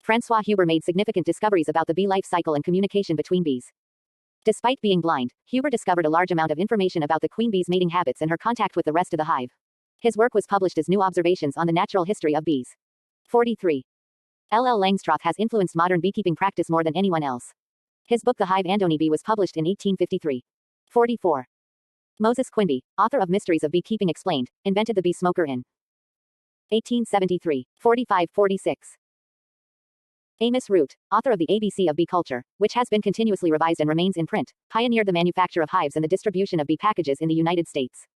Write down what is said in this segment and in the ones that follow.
Francois Huber made significant discoveries about the bee life cycle and communication between bees. Despite being blind, Huber discovered a large amount of information about the queen bee's mating habits and her contact with the rest of the hive. His work was published as New Observations on the Natural History of Bees. 43. L. Langstroth has influenced modern beekeeping practice more than anyone else. His book The Hive Andony Bee was published in 1853. 44. Moses Quimby, author of Mysteries of Beekeeping Explained, invented the bee smoker in 1873. 45-46. Amos Root, author of the ABC of Bee Culture, which has been continuously revised and remains in print, pioneered the manufacture of hives and the distribution of bee packages in the United States.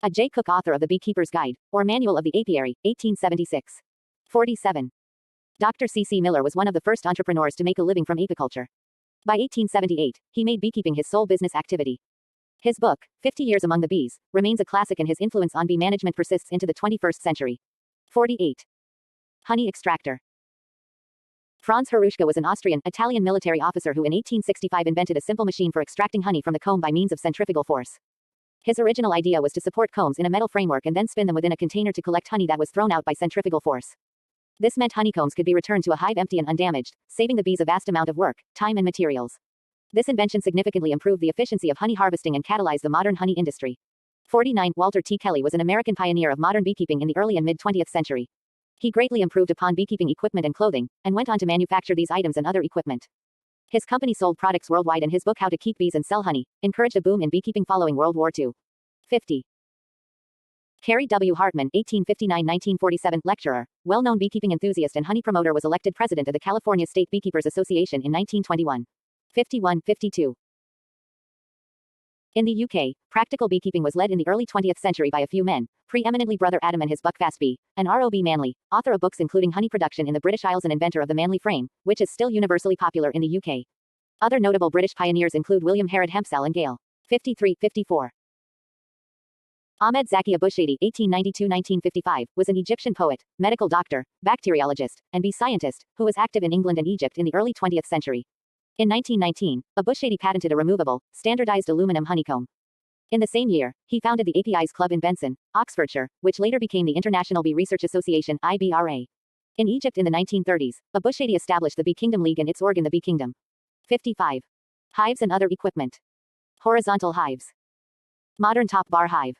A J. Cook, author of The Beekeeper's Guide, or Manual of the Apiary, 1876. 47. Dr. C.C. Miller was one of the first entrepreneurs to make a living from apiculture. By 1878, he made beekeeping his sole business activity. His book, 50 Years Among the Bees, remains a classic and his influence on bee management persists into the 21st century. 48. Honey extractor. Franz Harushka was an Austrian-Italian military officer who in 1865 invented a simple machine for extracting honey from the comb by means of centrifugal force. His original idea was to support combs in a metal framework and then spin them within a container to collect honey that was thrown out by centrifugal force. This meant honeycombs could be returned to a hive empty and undamaged, saving the bees a vast amount of work, time and materials. This invention significantly improved the efficiency of honey harvesting and catalyzed the modern honey industry. 49. Walter T. Kelly was an American pioneer of modern beekeeping in the early and mid-20th century. He greatly improved upon beekeeping equipment and clothing, and went on to manufacture these items and other equipment. His company sold products worldwide, and his book How to Keep Bees and Sell Honey encouraged a boom in beekeeping following World War II. 50. Carrie W. Hartman, 1859-1947, lecturer, well-known beekeeping enthusiast and honey promoter, was elected president of the California State Beekeepers Association in 1921. 51-52. In the UK, practical beekeeping was led in the early 20th century by a few men, preeminently Brother Adam and his Buckfast Bee, and R.O.B. Manley, author of books including Honey Production in the British Isles and inventor of the Manley Frame, which is still universally popular in the UK. Other notable British pioneers include William Herod Hempsall and Gale. 53-54. Ahmed Zaki Abushadi, 1892-1955, was an Egyptian poet, medical doctor, bacteriologist, and bee scientist, who was active in England and Egypt in the early 20th century. In 1919, Abushadi patented a removable, standardized aluminum honeycomb. In the same year, he founded the APIs Club in Benson, Oxfordshire, which later became the International Bee Research Association, IBRA. In Egypt in the 1930s, Abushadi established the Bee Kingdom League and its organ the Bee Kingdom. 55. Hives and other equipment. Horizontal hives. Modern top bar hive.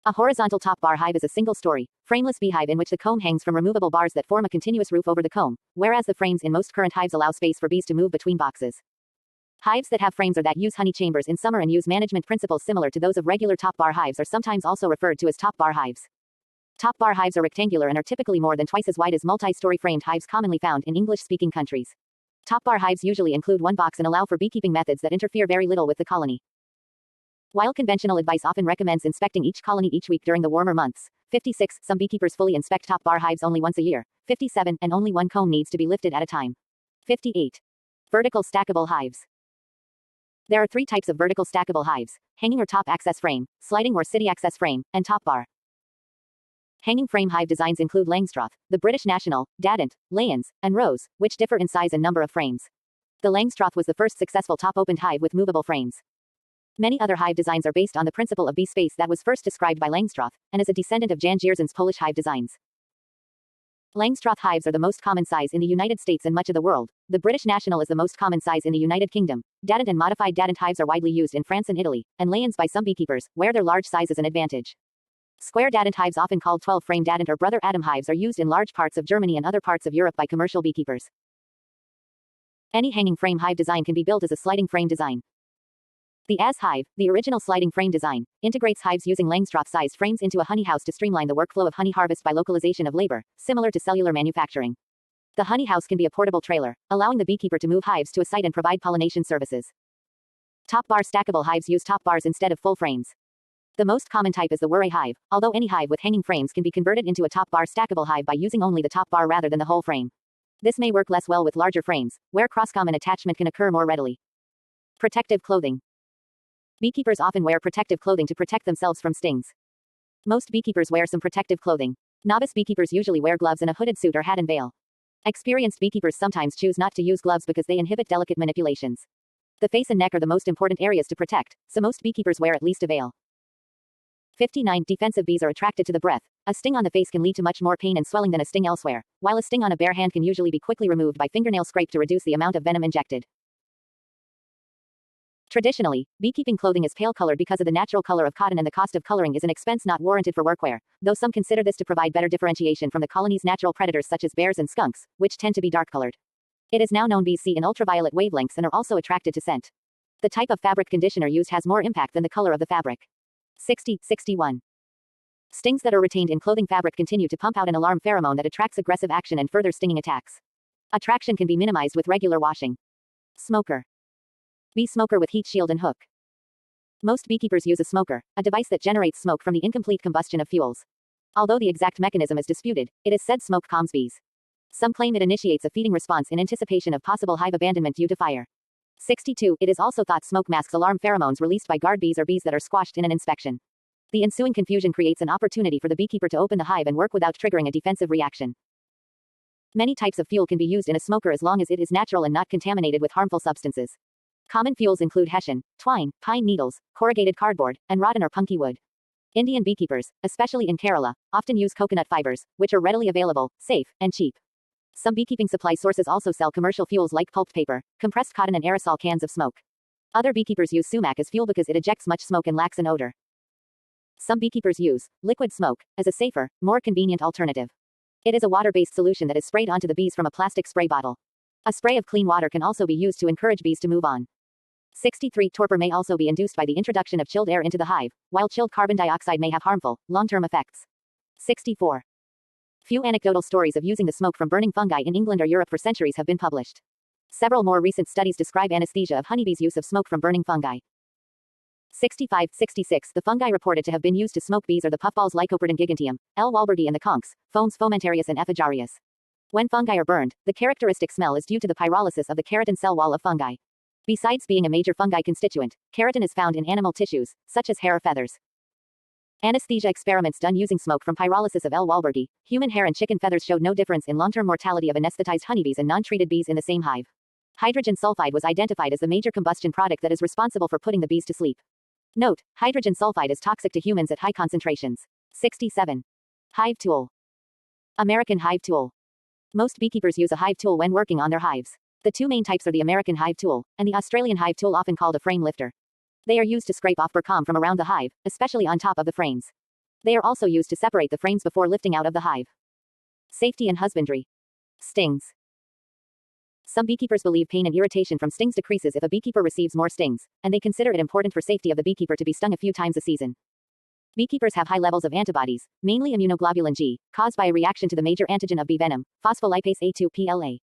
A horizontal top bar hive is a single-story, frameless beehive in which the comb hangs from removable bars that form a continuous roof over the comb, whereas the frames in most current hives allow space for bees to move between boxes. Hives that have frames or that use honey chambers in summer and use management principles similar to those of regular top bar hives are sometimes also referred to as top bar hives. Top bar hives are rectangular and are typically more than twice as wide as multi-story framed hives commonly found in English-speaking countries. Top bar hives usually include one box and allow for beekeeping methods that interfere very little with the colony. While conventional advice often recommends inspecting each colony each week during the warmer months, 56, some beekeepers fully inspect top bar hives only once a year. 57, and only one comb needs to be lifted at a time. 58. Vertical stackable hives. There are three types of vertical stackable hives: hanging or top access frame, sliding or city access frame, and top bar. Hanging frame hive designs include Langstroth, the British National, Dadant, Layens, and Rose, which differ in size and number of frames. The Langstroth was the first successful top-opened hive with movable frames. Many other hive designs are based on the principle of bee space that was first described by Langstroth, and is a descendant of Jan Giersen's Polish hive designs. Langstroth hives are the most common size in the United States and much of the world. The British National is the most common size in the United Kingdom. Dadant and modified Dadant hives are widely used in France and Italy, and Layens by some beekeepers, where their large size is an advantage. Square Dadant hives, often called 12-frame Dadant or Brother Adam hives, are used in large parts of Germany and other parts of Europe by commercial beekeepers. Any hanging frame hive design can be built as a sliding frame design. The AS hive, the original sliding frame design, integrates hives using Langstroth-sized frames into a honey house to streamline the workflow of honey harvest by localization of labor, similar to cellular manufacturing. The honey house can be a portable trailer, allowing the beekeeper to move hives to a site and provide pollination services. Top bar stackable hives use top bars instead of full frames. The most common type is the Wuray hive, although any hive with hanging frames can be converted into a top bar stackable hive by using only the top bar rather than the whole frame. This may work less well with larger frames, where cross-common attachment can occur more readily. Protective clothing. Beekeepers often wear protective clothing to protect themselves from stings. Most beekeepers wear some protective clothing. Novice beekeepers usually wear gloves and a hooded suit or hat and veil. Experienced beekeepers sometimes choose not to use gloves because they inhibit delicate manipulations. The face and neck are the most important areas to protect, so most beekeepers wear at least a veil. 59. Defensive bees are attracted to the breath, A sting on the face can lead to much more pain and swelling than a sting elsewhere, while a sting on a bare hand can usually be quickly removed by fingernail scrape to reduce the amount of venom injected. Traditionally, beekeeping clothing is pale-colored because of the natural color of cotton, and the cost of coloring is an expense not warranted for workwear, though some consider this to provide better differentiation from the colony's natural predators such as bears and skunks, which tend to be dark-colored. It is now known bees see in ultraviolet wavelengths and are also attracted to scent. The type of fabric conditioner used has more impact than the color of the fabric. 61. Stings that are retained in clothing fabric continue to pump out an alarm pheromone that attracts aggressive action and further stinging attacks. Attraction can be minimized with regular washing. Smoker. Bee smoker with heat shield and hook. Most beekeepers use a smoker, a device that generates smoke from the incomplete combustion of fuels. Although the exact mechanism is disputed, it is said smoke calms bees. Some claim it initiates a feeding response in anticipation of possible hive abandonment due to fire. 62. It is also thought smoke masks alarm pheromones released by guard bees or bees that are squashed in an inspection. The ensuing confusion creates an opportunity for the beekeeper to open the hive and work without triggering a defensive reaction. Many types of fuel can be used in a smoker as long as it is natural and not contaminated with harmful substances. Common fuels include hessian, twine, pine needles, corrugated cardboard, and rotten or punky wood. Indian beekeepers, especially in Kerala, often use coconut fibers, which are readily available, safe, and cheap. Some beekeeping supply sources also sell commercial fuels like pulped paper, compressed cotton, and aerosol cans of smoke. Other beekeepers use sumac as fuel because it ejects much smoke and lacks an odor. Some beekeepers use liquid smoke as a safer, more convenient alternative. It is a water-based solution that is sprayed onto the bees from a plastic spray bottle. A spray of clean water can also be used to encourage bees to move on. 63. Torpor may also be induced by the introduction of chilled air into the hive, while chilled carbon dioxide may have harmful, long-term effects. 64. Few anecdotal stories of using the smoke from burning fungi in England or Europe for centuries have been published. Several more recent studies describe anesthesia of honeybees' use of smoke from burning fungi. 65. 66. The fungi reported to have been used to smoke bees are the puffballs Lycoperdon giganteum, L. walberti, and the conchs, Fomes fomentarius and Ephigarius. When fungi are burned, the characteristic smell is due to the pyrolysis of the keratin cell wall of fungi. Besides being a major fungi constituent, keratin is found in animal tissues, such as hair or feathers. Anesthesia experiments done using smoke from pyrolysis of L. walberti, human hair and chicken feathers showed no difference in long-term mortality of anesthetized honeybees and non-treated bees in the same hive. Hydrogen sulfide was identified as the major combustion product that is responsible for putting the bees to sleep. Note, hydrogen sulfide is toxic to humans at high concentrations. 67. Hive tool. American hive tool. Most beekeepers use a hive tool when working on their hives. The two main types are the American hive tool, and the Australian hive tool, often called a frame lifter. They are used to scrape off burr from around the hive, especially on top of the frames. They are also used to separate the frames before lifting out of the hive. Safety and husbandry. Stings. Some beekeepers believe pain and irritation from stings decreases if a beekeeper receives more stings, and they consider it important for safety of the beekeeper to be stung a few times a season. Beekeepers have high levels of antibodies, mainly immunoglobulin G, caused by a reaction to the major antigen of bee venom, phospholipase A2-PLA.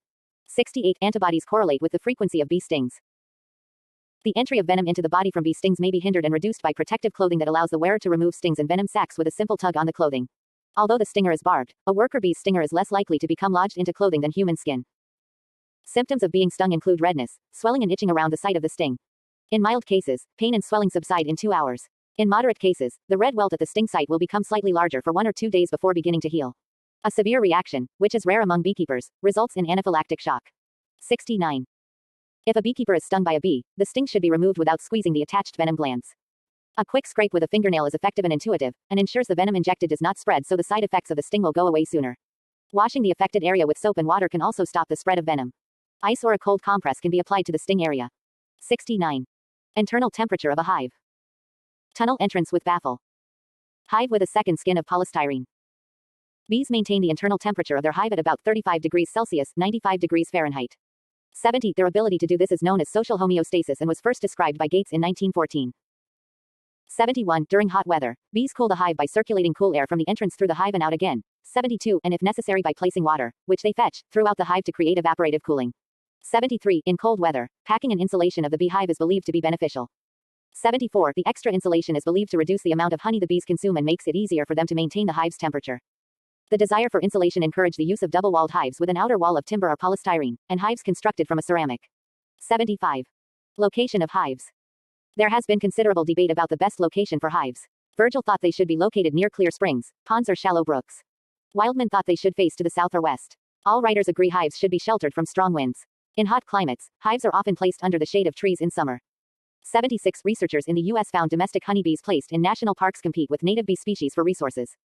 68. Antibodies correlate with the frequency of bee stings. The entry of venom into the body from bee stings may be hindered and reduced by protective clothing that allows the wearer to remove stings and venom sacs with a simple tug on the clothing. Although the stinger is barbed, a worker bee's stinger is less likely to become lodged into clothing than human skin. Symptoms of being stung include redness, swelling and itching around the site of the sting. In mild cases, pain and swelling subside in 2 hours. In moderate cases, the red welt at the sting site will become slightly larger for 1 or 2 days before beginning to heal. A severe reaction, which is rare among beekeepers, results in anaphylactic shock. 69. If a beekeeper is stung by a bee, the sting should be removed without squeezing the attached venom glands. A quick scrape with a fingernail is effective and intuitive, and ensures the venom injected does not spread, so the side effects of the sting will go away sooner. Washing the affected area with soap and water can also stop the spread of venom. Ice or a cold compress can be applied to the sting area. 69. Internal temperature of a hive. Tunnel entrance with baffle. Hive with a second skin of polystyrene. Bees maintain the internal temperature of their hive at about 35 degrees Celsius, 95 degrees Fahrenheit. 70. Their ability to do this is known as social homeostasis and was first described by Gates in 1914. 71. During hot weather, bees cool the hive by circulating cool air from the entrance through the hive and out again. 72. And if necessary by placing water, which they fetch, throughout the hive to create evaporative cooling. 73. In cold weather, packing and insulation of the beehive is believed to be beneficial. 74. The extra insulation is believed to reduce the amount of honey the bees consume and makes it easier for them to maintain the hive's temperature. The desire for insulation encouraged the use of double-walled hives with an outer wall of timber or polystyrene, and hives constructed from a ceramic. 75. Location of hives. There has been considerable debate about the best location for hives. Virgil thought they should be located near clear springs, ponds or shallow brooks. Wildman thought they should face to the south or west. All writers agree hives should be sheltered from strong winds. In hot climates, hives are often placed under the shade of trees in summer. 76. Researchers in the U.S. found domestic honeybees placed in national parks compete with native bee species for resources.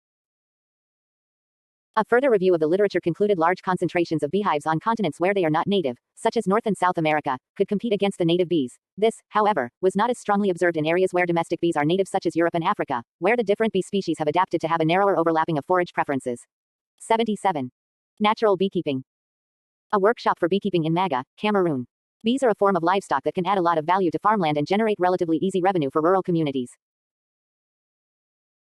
A further review of the literature concluded large concentrations of beehives on continents where they are not native, such as North and South America, could compete against the native bees. This, however, was not as strongly observed in areas where domestic bees are native such as Europe and Africa, where the different bee species have adapted to have a narrower overlapping of forage preferences. 77. Natural beekeeping. A workshop for beekeeping in Maga, Cameroon. Bees are a form of livestock that can add a lot of value to farmland and generate relatively easy revenue for rural communities.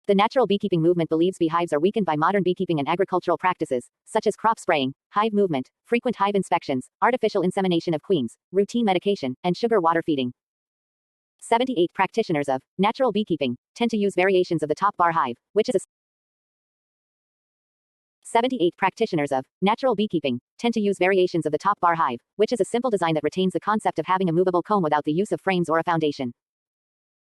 The natural beekeeping movement believes beehives are weakened by modern beekeeping and agricultural practices, such as crop spraying, hive movement, frequent hive inspections, artificial insemination of queens, routine medication, and sugar water feeding. 78 practitioners of natural beekeeping tend to use variations of the top bar hive, which is a 78 practitioners of natural beekeeping tend to use variations of the top bar hive, which is a simple design that retains the concept of having a movable comb without the use of frames or a foundation.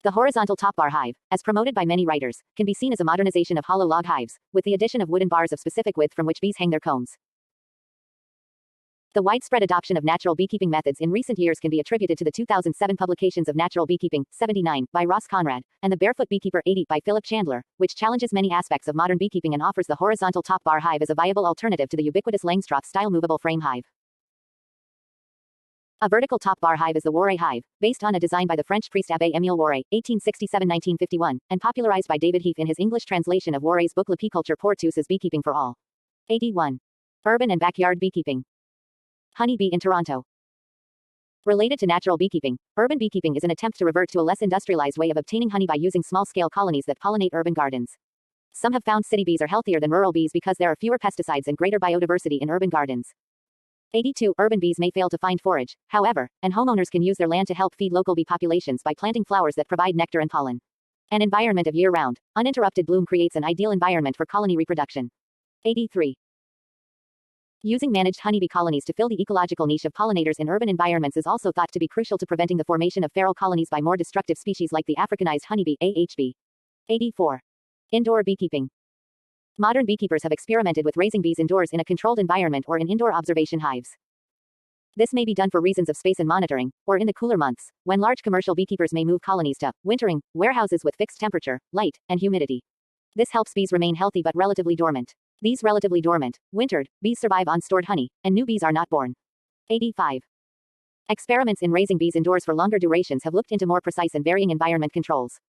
The horizontal top bar hive, as promoted by many writers, can be seen as a modernization of hollow log hives, with the addition of wooden bars of specific width from which bees hang their combs. The widespread adoption of natural beekeeping methods in recent years can be attributed to the 2007 publications of Natural Beekeeping, 79, by Ross Conrad, and The Barefoot Beekeeper, 80, by Philip Chandler, which challenges many aspects of modern beekeeping and offers the horizontal top bar hive as a viable alternative to the ubiquitous Langstroth-style movable frame hive. A vertical top bar hive is the Waré hive, based on a design by the French priest Abbé Émile Waré, 1867-1951, and popularized by David Heath in his English translation of Waré's book L'apiculture pour tous as Beekeeping for All. 81. Urban and backyard beekeeping. Honey bee in Toronto. Related to natural beekeeping, urban beekeeping is an attempt to revert to a less industrialized way of obtaining honey by using small-scale colonies that pollinate urban gardens. Some have found city bees are healthier than rural bees because there are fewer pesticides and greater biodiversity in urban gardens. 82. Urban bees may fail to find forage, however, and homeowners can use their land to help feed local bee populations by planting flowers that provide nectar and pollen. An environment of year-round, uninterrupted bloom creates an ideal environment for colony reproduction. 83. Using managed honeybee colonies to fill the ecological niche of pollinators in urban environments is also thought to be crucial to preventing the formation of feral colonies by more destructive species like the Africanized honeybee, AHB. 84. Indoor beekeeping. Modern beekeepers have experimented with raising bees indoors in a controlled environment or in indoor observation hives. This may be done for reasons of space and monitoring, or in the cooler months, when large commercial beekeepers may move colonies to wintering warehouses with fixed temperature, light, and humidity. This helps bees remain healthy but relatively dormant. These relatively dormant, wintered, bees survive on stored honey, and new bees are not born. 85. Experiments in raising bees indoors for longer durations have looked into more precise and varying environment controls.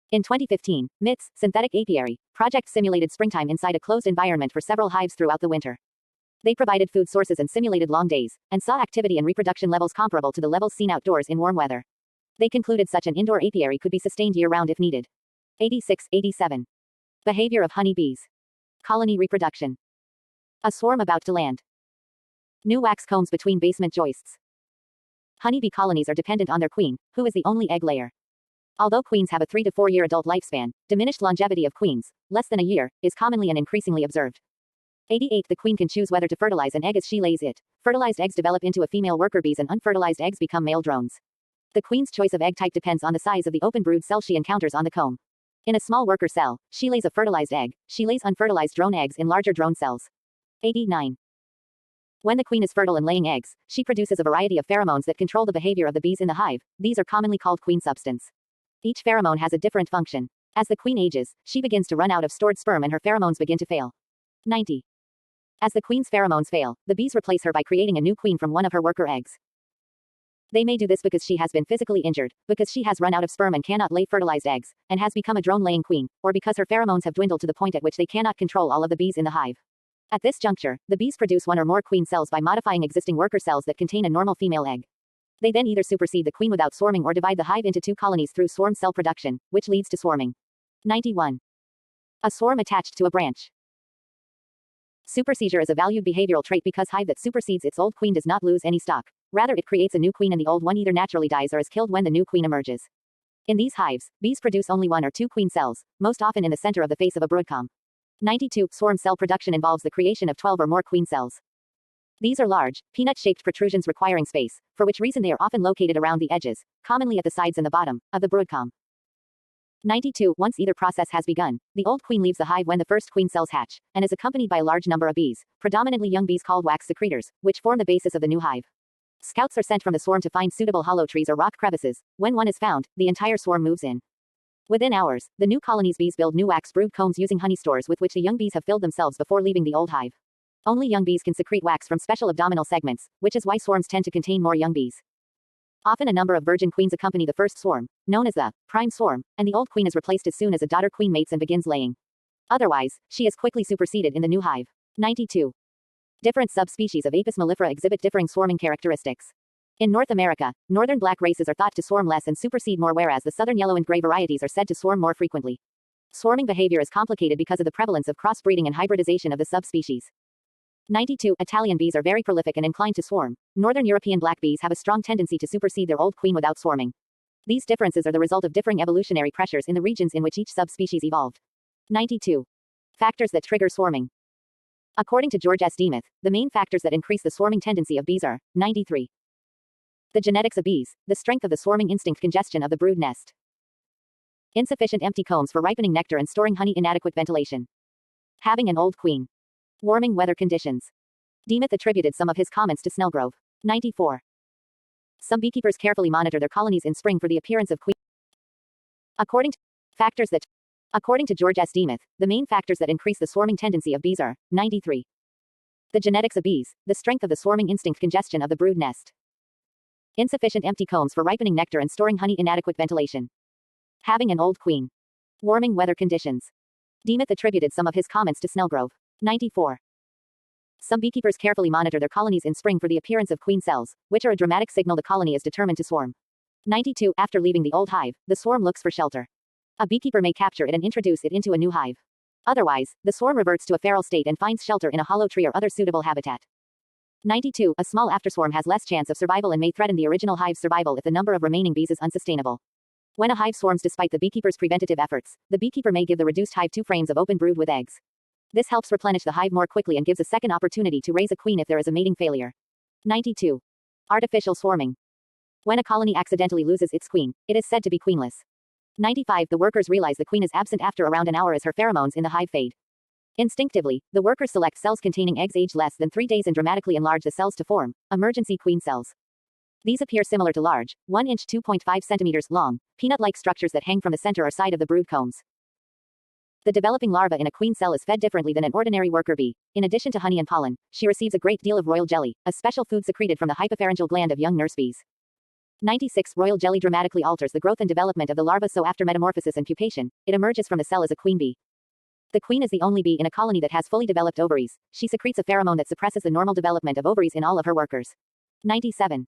In 2015, MIT's Synthetic Apiary project simulated springtime inside a closed environment for several hives throughout the winter. They provided food sources and simulated long days, and saw activity and reproduction levels comparable to the levels seen outdoors in warm weather. They concluded such an indoor apiary could be sustained year-round if needed. 86-87. Behavior of honey bees. Colony reproduction. A swarm about to land. New wax combs between basement joists. Honeybee colonies are dependent on their queen, who is the only egg layer. Although queens have a 3 to 4 year adult lifespan, diminished longevity of queens, less than a year, is commonly and increasingly observed. 88. The queen can choose whether to fertilize an egg as she lays it. Fertilized eggs develop into a female worker bees and unfertilized eggs become male drones. The queen's choice of egg type depends on the size of the open brood cell she encounters on the comb. In a small worker cell, she lays a fertilized egg, she lays unfertilized drone eggs in larger drone cells. 89. When the queen is fertile and laying eggs, she produces a variety of pheromones that control the behavior of the bees in the hive. These are commonly called queen substance. Each pheromone has a different function. As the queen ages, she begins to run out of stored sperm and her pheromones begin to fail. 90. As the queen's pheromones fail, the bees replace her by creating a new queen from one of her worker eggs. They may do this because she has been physically injured, because she has run out of sperm and cannot lay fertilized eggs, and has become a drone-laying queen, or because her pheromones have dwindled to the point at which they cannot control all of the bees in the hive. At this juncture, the bees produce one or more queen cells by modifying existing worker cells that contain a normal female egg. They then either supersede the queen without swarming or divide the hive into two colonies through swarm cell production, which leads to swarming. 91. A swarm attached to a branch. Supersedure is a valued behavioral trait because hive that supersedes its old queen does not lose any stock. Rather, it creates a new queen and the old one either naturally dies or is killed when the new queen emerges. In these hives, bees produce only one or two queen cells, most often in the center of the face of a broodcomb. 92. Swarm cell production involves the creation of 12 or more queen cells. These are large, peanut-shaped protrusions requiring space, for which reason they are often located around the edges, commonly at the sides and the bottom, of the broodcomb. 92. Once either process has begun, the old queen leaves the hive when the first queen cells hatch, and is accompanied by a large number of bees, predominantly young bees called wax secretors, which form the basis of the new hive. Scouts are sent from the swarm to find suitable hollow trees or rock crevices. When one is found, the entire swarm moves in. Within hours, the new colony's bees build new wax brood combs using honey stores with which the young bees have filled themselves before leaving the old hive. Only young bees can secrete wax from special abdominal segments, which is why swarms tend to contain more young bees. Often a number of virgin queens accompany the first swarm, known as the prime swarm, and the old queen is replaced as soon as a daughter queen mates and begins laying. Otherwise, she is quickly superseded in the new hive. 92. Different subspecies of Apis mellifera exhibit differing swarming characteristics. In North America, northern black races are thought to swarm less and supersede more, whereas the southern yellow and gray varieties are said to swarm more frequently. Swarming behavior is complicated because of the prevalence of crossbreeding and hybridization of the subspecies. 92. Italian bees are very prolific and inclined to swarm. Northern European black bees have a strong tendency to supersede their old queen without swarming. These differences are the result of differing evolutionary pressures in the regions in which each subspecies evolved. 92. Factors that trigger swarming. According to George S. Demuth, the main factors that increase the swarming tendency of bees are 93. The genetics of bees, the strength of the swarming instinct, congestion of the brood nest, insufficient empty combs for ripening nectar and storing honey, inadequate ventilation, having an old queen, warming weather conditions. Demuth attributed some of his comments to Snellgrove. 94. Some beekeepers carefully monitor their colonies in spring for the appearance of queen. According to George S. Demuth, the main factors that increase the swarming tendency of bees are 93. The genetics of bees, the strength of the swarming instinct, congestion of the brood nest, insufficient empty combs for ripening nectar and storing honey, inadequate ventilation, having an old queen, warming weather conditions. Demuth attributed some of his comments to Snellgrove. 94. Some beekeepers carefully monitor their colonies in spring for the appearance of queen cells, which are a dramatic signal the colony is determined to swarm. 92. After leaving the old hive, the swarm looks for shelter. A beekeeper may capture it and introduce it into a new hive. Otherwise, the swarm reverts to a feral state and finds shelter in a hollow tree or other suitable habitat. 92. A small afterswarm has less chance of survival and may threaten the original hive's survival if the number of remaining bees is unsustainable. When a hive swarms despite the beekeeper's preventative efforts, the beekeeper may give the reduced hive 2 frames of open brood with eggs. This helps replenish the hive more quickly and gives a second opportunity to raise a queen if there is a mating failure. 92. Artificial swarming. When a colony accidentally loses its queen, it is said to be queenless. 95. The workers realize the queen is absent after around an hour as her pheromones in the hive fade. Instinctively, the workers select cells containing eggs aged less than 3 days and dramatically enlarge the cells to form emergency queen cells. These appear similar to large, 1 inch 2.5 centimeters long, peanut-like structures that hang from the center or side of the brood combs. The developing larva in a queen cell is fed differently than an ordinary worker bee. In addition to honey and pollen, she receives a great deal of royal jelly, a special food secreted from the hypopharyngeal gland of young nurse bees. 96. Royal jelly dramatically alters the growth and development of the larva, so after metamorphosis and pupation, it emerges from the cell as a queen bee. The queen is the only bee in a colony that has fully developed ovaries. She secretes a pheromone that suppresses the normal development of ovaries in all of her workers. 97.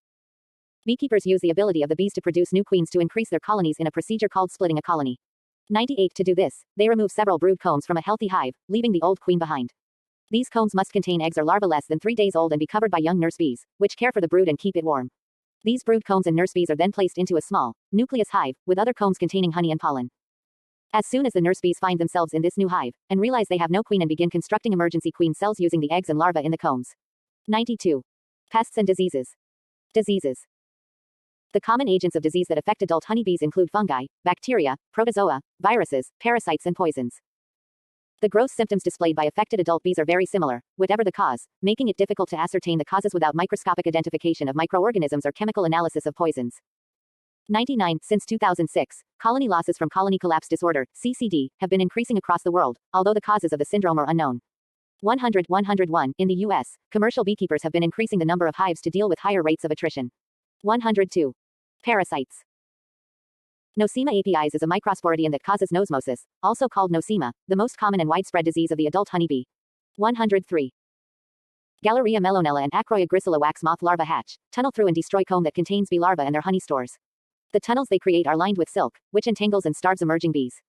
Beekeepers use the ability of the bees to produce new queens to increase their colonies in a procedure called splitting a colony. 98. To do this, they remove several brood combs from a healthy hive, leaving the old queen behind. These combs must contain eggs or larvae less than 3 days old and be covered by young nurse bees, which care for the brood and keep it warm. These brood combs and nurse bees are then placed into a small, nucleus hive, with other combs containing honey and pollen. As soon as the nurse bees find themselves in this new hive, and realize they have no queen and begin constructing emergency queen cells using the eggs and larvae in the combs. 92. Pests and diseases. Diseases. The common agents of disease that affect adult honeybees include fungi, bacteria, protozoa, viruses, parasites, and poisons. The gross symptoms displayed by affected adult bees are very similar, whatever the cause, making it difficult to ascertain the causes without microscopic identification of microorganisms or chemical analysis of poisons. 99. Since 2006, colony losses from colony collapse disorder, CCD, have been increasing across the world, although the causes of the syndrome are unknown. 101. In the U.S., commercial beekeepers have been increasing the number of hives to deal with higher rates of attrition. 102. Parasites. Nosema apies is a microsporidium that causes nosmosis, also called nosema, the most common and widespread disease of the adult honeybee. 103. Galleria melonella and Acroya grisella wax moth larvae hatch, tunnel through and destroy comb that contains bee larvae and their honey stores. The tunnels they create are lined with silk, which entangles and starves emerging bees.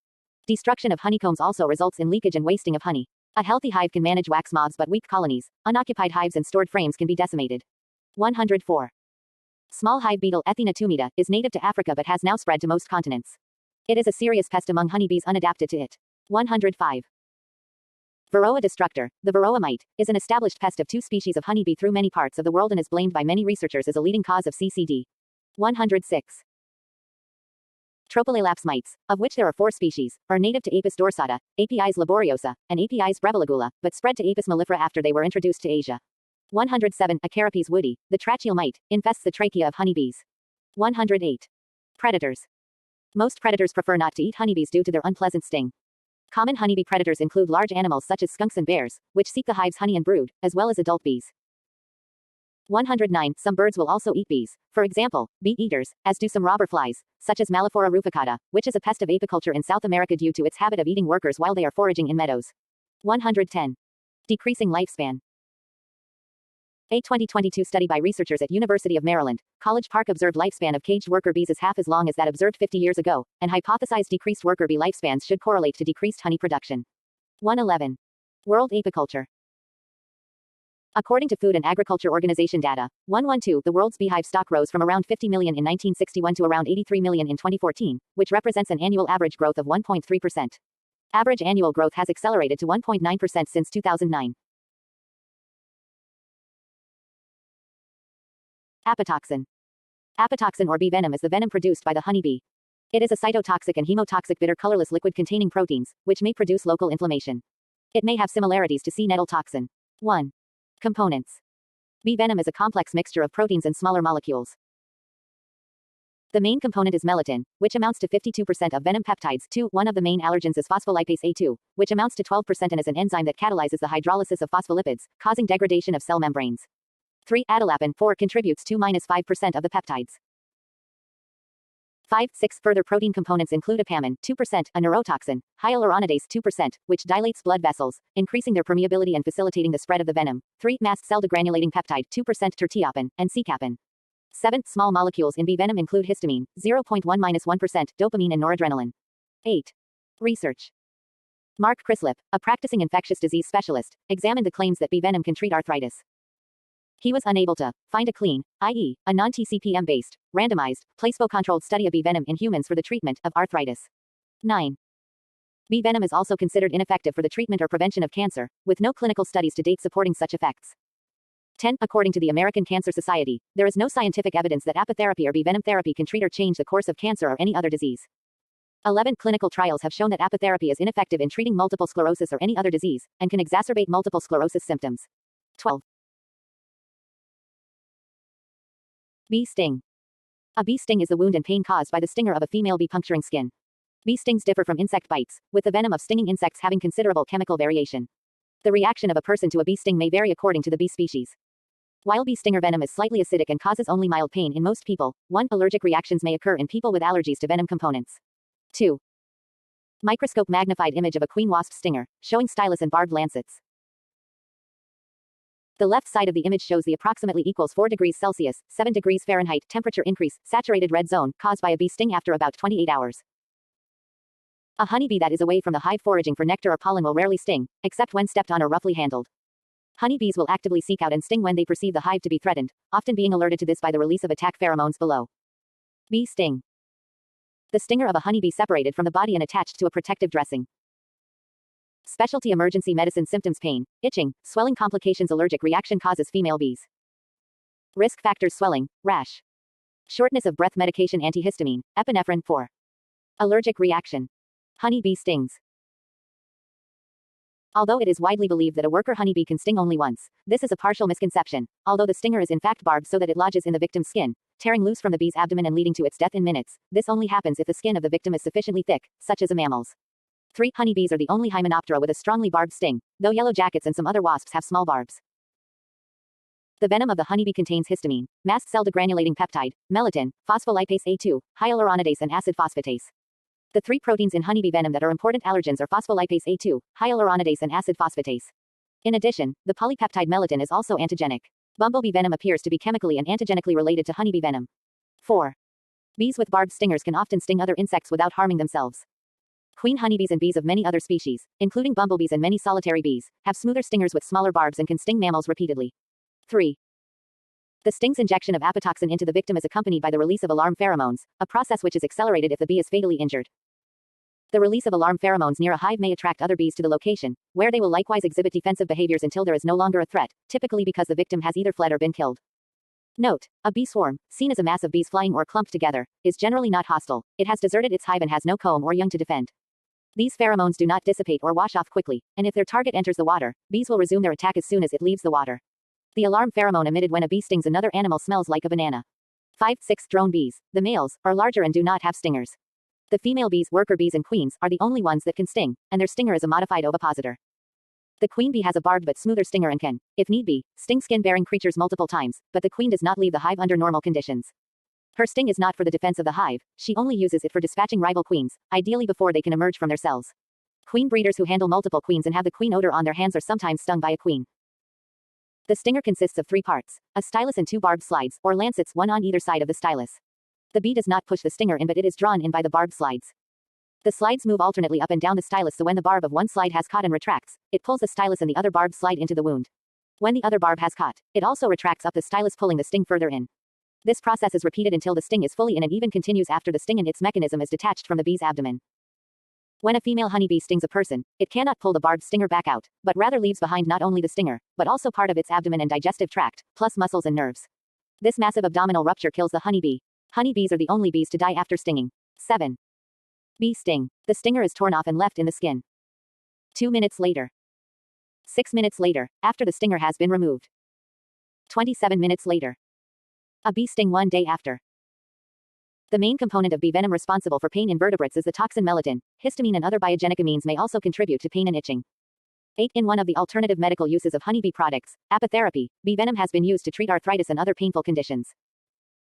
Destruction of honeycombs also results in leakage and wasting of honey. A healthy hive can manage wax moths, but weak colonies, unoccupied hives and stored frames can be decimated. 104. Small hive beetle Ethina tumida is native to Africa but has now spread to most continents. It is a serious pest among honeybees unadapted to it. 105. Varroa destructor, the varroa mite, is an established pest of 2 species of honeybee through many parts of the world and is blamed by many researchers as a leading cause of CCD. 106. Tropolelaps mites, of which there are 4 species, are native to Apis dorsata, Apis laboriosa, and Apis breviligula, but spread to Apis mellifera after they were introduced to Asia. 107. Acaripes woody, the tracheal mite, infests the trachea of honeybees. 108. Predators. Most predators prefer not to eat honeybees due to their unpleasant sting. Common honeybee predators include large animals such as skunks and bears, which seek the hive's honey and brood, as well as adult bees. 109. Some birds will also eat bees. For example, bee eaters, as do some robber flies, such as Malaphora ruficata, which is a pest of apiculture in South America due to its habit of eating workers while they are foraging in meadows. 110. Decreasing lifespan. A 2022 study by researchers at University of Maryland, College Park observed lifespan of caged worker bees is half as long as that observed 50 years ago, and hypothesized decreased worker bee lifespans should correlate to decreased honey production. 111. World apiculture. According to Food and Agriculture Organization data, 112, the world's beehive stock rose from around 50 million in 1961 to around 83 million in 2014, which represents an annual average growth of 1.3%. Average annual growth has accelerated to 1.9% since 2009. Apitoxin. Apitoxin or bee venom is the venom produced by the honeybee. It is a cytotoxic and hemotoxic bitter colorless liquid containing proteins, which may produce local inflammation. It may have similarities to sea nettle toxin. 1. Components. Bee venom is a complex mixture of proteins and smaller molecules. The main component is melittin, which amounts to 52% of venom peptides. 2. One of the main allergens is phospholipase A2, which amounts to 12% and is an enzyme that catalyzes the hydrolysis of phospholipids, causing degradation of cell membranes. 3. Adolapin 4 contributes to -5% of the peptides. 5. 6. Further protein components include apamin 2%, a neurotoxin, hyaluronidase 2%, which dilates blood vessels, increasing their permeability and facilitating the spread of the venom. 3. Mast cell degranulating peptide 2%, tertiapin, and cecapin. 7. Small molecules in bee venom include histamine 0.1-1%, dopamine and noradrenaline. 8. Research. Mark Crislip, a practicing infectious disease specialist, examined the claims that bee venom can treat arthritis. He was unable to find a clean, i.e., a non-TCPM-based, randomized, placebo-controlled study of bee venom in humans for the treatment of arthritis. 9. Bee venom is also considered ineffective for the treatment or prevention of cancer, with no clinical studies to date supporting such effects. 10. According to the American Cancer Society, there is no scientific evidence that apitherapy or bee venom therapy can treat or change the course of cancer or any other disease. 11. Clinical trials have shown that apitherapy is ineffective in treating multiple sclerosis or any other disease, and can exacerbate multiple sclerosis symptoms. 12. Bee sting. A bee sting is the wound and pain caused by the stinger of a female bee puncturing skin. Bee stings differ from insect bites, with the venom of stinging insects having considerable chemical variation. The reaction of a person to a bee sting may vary according to the bee species. While bee stinger venom is slightly acidic and causes only mild pain in most people, 1. Allergic reactions may occur in people with allergies to venom components. 2. Microscope magnified image of a queen wasp stinger, showing stylus and barbed lancets. The left side of the image shows the approximately equals 4 degrees Celsius, 7 degrees Fahrenheit temperature increase, saturated red zone, caused by a bee sting after about 28 hours. A honeybee that is away from the hive foraging for nectar or pollen will rarely sting, except when stepped on or roughly handled. Honeybees will actively seek out and sting when they perceive the hive to be threatened, often being alerted to this by the release of attack pheromones below. Bee sting. The stinger of a honeybee separated from the body and attached to a protective dressing. Specialty emergency medicine symptoms: pain, itching, swelling, complications, allergic reaction causes female bees. Risk factors: swelling, rash, shortness of breath, medication, antihistamine, epinephrine. 4. Allergic reaction. Honey bee stings. Although it is widely believed that a worker honeybee can sting only once, this is a partial misconception, although the stinger is in fact barbed so that it lodges in the victim's skin, tearing loose from the bee's abdomen and leading to its death in minutes. This only happens if the skin of the victim is sufficiently thick, such as a mammal's. 3. Honeybees are the only Hymenoptera with a strongly barbed sting, though yellow jackets and some other wasps have small barbs. The venom of the honeybee contains histamine, mast cell degranulating peptide, melittin, phospholipase A2, hyaluronidase and acid phosphatase. The 3 proteins in honeybee venom that are important allergens are phospholipase A2, hyaluronidase and acid phosphatase. In addition, the polypeptide melittin is also antigenic. Bumblebee venom appears to be chemically and antigenically related to honeybee venom. 4. Bees with barbed stingers can often sting other insects without harming themselves. Queen honeybees and bees of many other species, including bumblebees and many solitary bees, have smoother stingers with smaller barbs and can sting mammals repeatedly. 3. The sting's injection of apitoxin into the victim is accompanied by the release of alarm pheromones, a process which is accelerated if the bee is fatally injured. The release of alarm pheromones near a hive may attract other bees to the location, where they will likewise exhibit defensive behaviors until there is no longer a threat, typically because the victim has either fled or been killed. Note: a bee swarm, seen as a mass of bees flying or clumped together, is generally not hostile. It has deserted its hive and has no comb or young to defend. These pheromones do not dissipate or wash off quickly, and if their target enters the water, bees will resume their attack as soon as it leaves the water. The alarm pheromone emitted when a bee stings another animal smells like a banana. 5. 6. Drone bees. The males are larger and do not have stingers. The female bees, worker bees and queens, are the only ones that can sting, and their stinger is a modified ovipositor. The queen bee has a barbed but smoother stinger and can, if need be, sting skin-bearing creatures multiple times, but the queen does not leave the hive under normal conditions. Her sting is not for the defense of the hive, she only uses it for dispatching rival queens, ideally before they can emerge from their cells. Queen breeders who handle multiple queens and have the queen odor on their hands are sometimes stung by a queen. The stinger consists of 3 parts, a stylus and 2 barbed slides, or lancets, one on either side of the stylus. The bee does not push the stinger in, but it is drawn in by the barbed slides. The slides move alternately up and down the stylus, so when the barb of one slide has caught and retracts, it pulls the stylus and the other barbed slide into the wound. When the other barb has caught, it also retracts up the stylus, pulling the sting further in. This process is repeated until the sting is fully in and even continues after the sting and its mechanism is detached from the bee's abdomen. When a female honeybee stings a person, it cannot pull the barbed stinger back out, but rather leaves behind not only the stinger, but also part of its abdomen and digestive tract, plus muscles and nerves. This massive abdominal rupture kills the honeybee. Honeybees are the only bees to die after stinging. 7. Bee sting. The stinger is torn off and left in the skin. 2 minutes later. 6 minutes later, after the stinger has been removed. 27 minutes later. A bee sting 1 day after. The main component of bee venom responsible for pain in vertebrates is the toxin melittin. Histamine and other biogenic amines may also contribute to pain and itching. 8. In one of the alternative medical uses of honeybee products, apitherapy, bee venom has been used to treat arthritis and other painful conditions.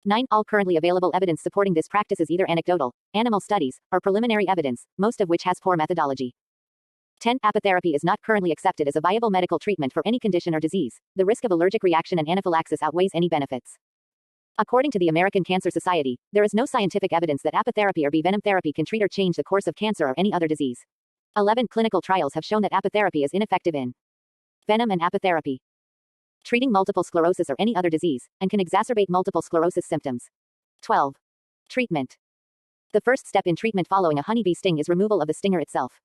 9. All currently available evidence supporting this practice is either anecdotal, animal studies, or preliminary evidence, most of which has poor methodology. 10. Apitherapy is not currently accepted as a viable medical treatment for any condition or disease. The risk of allergic reaction and anaphylaxis outweighs any benefits. According to the American Cancer Society, there is no scientific evidence that apitherapy or bee venom therapy can treat or change the course of cancer or any other disease. 11. Clinical trials have shown that apitherapy is ineffective in venom and apitherapy treating multiple sclerosis or any other disease, and can exacerbate multiple sclerosis symptoms. 12. Treatment. The first step in treatment following a honeybee sting is removal of the stinger itself.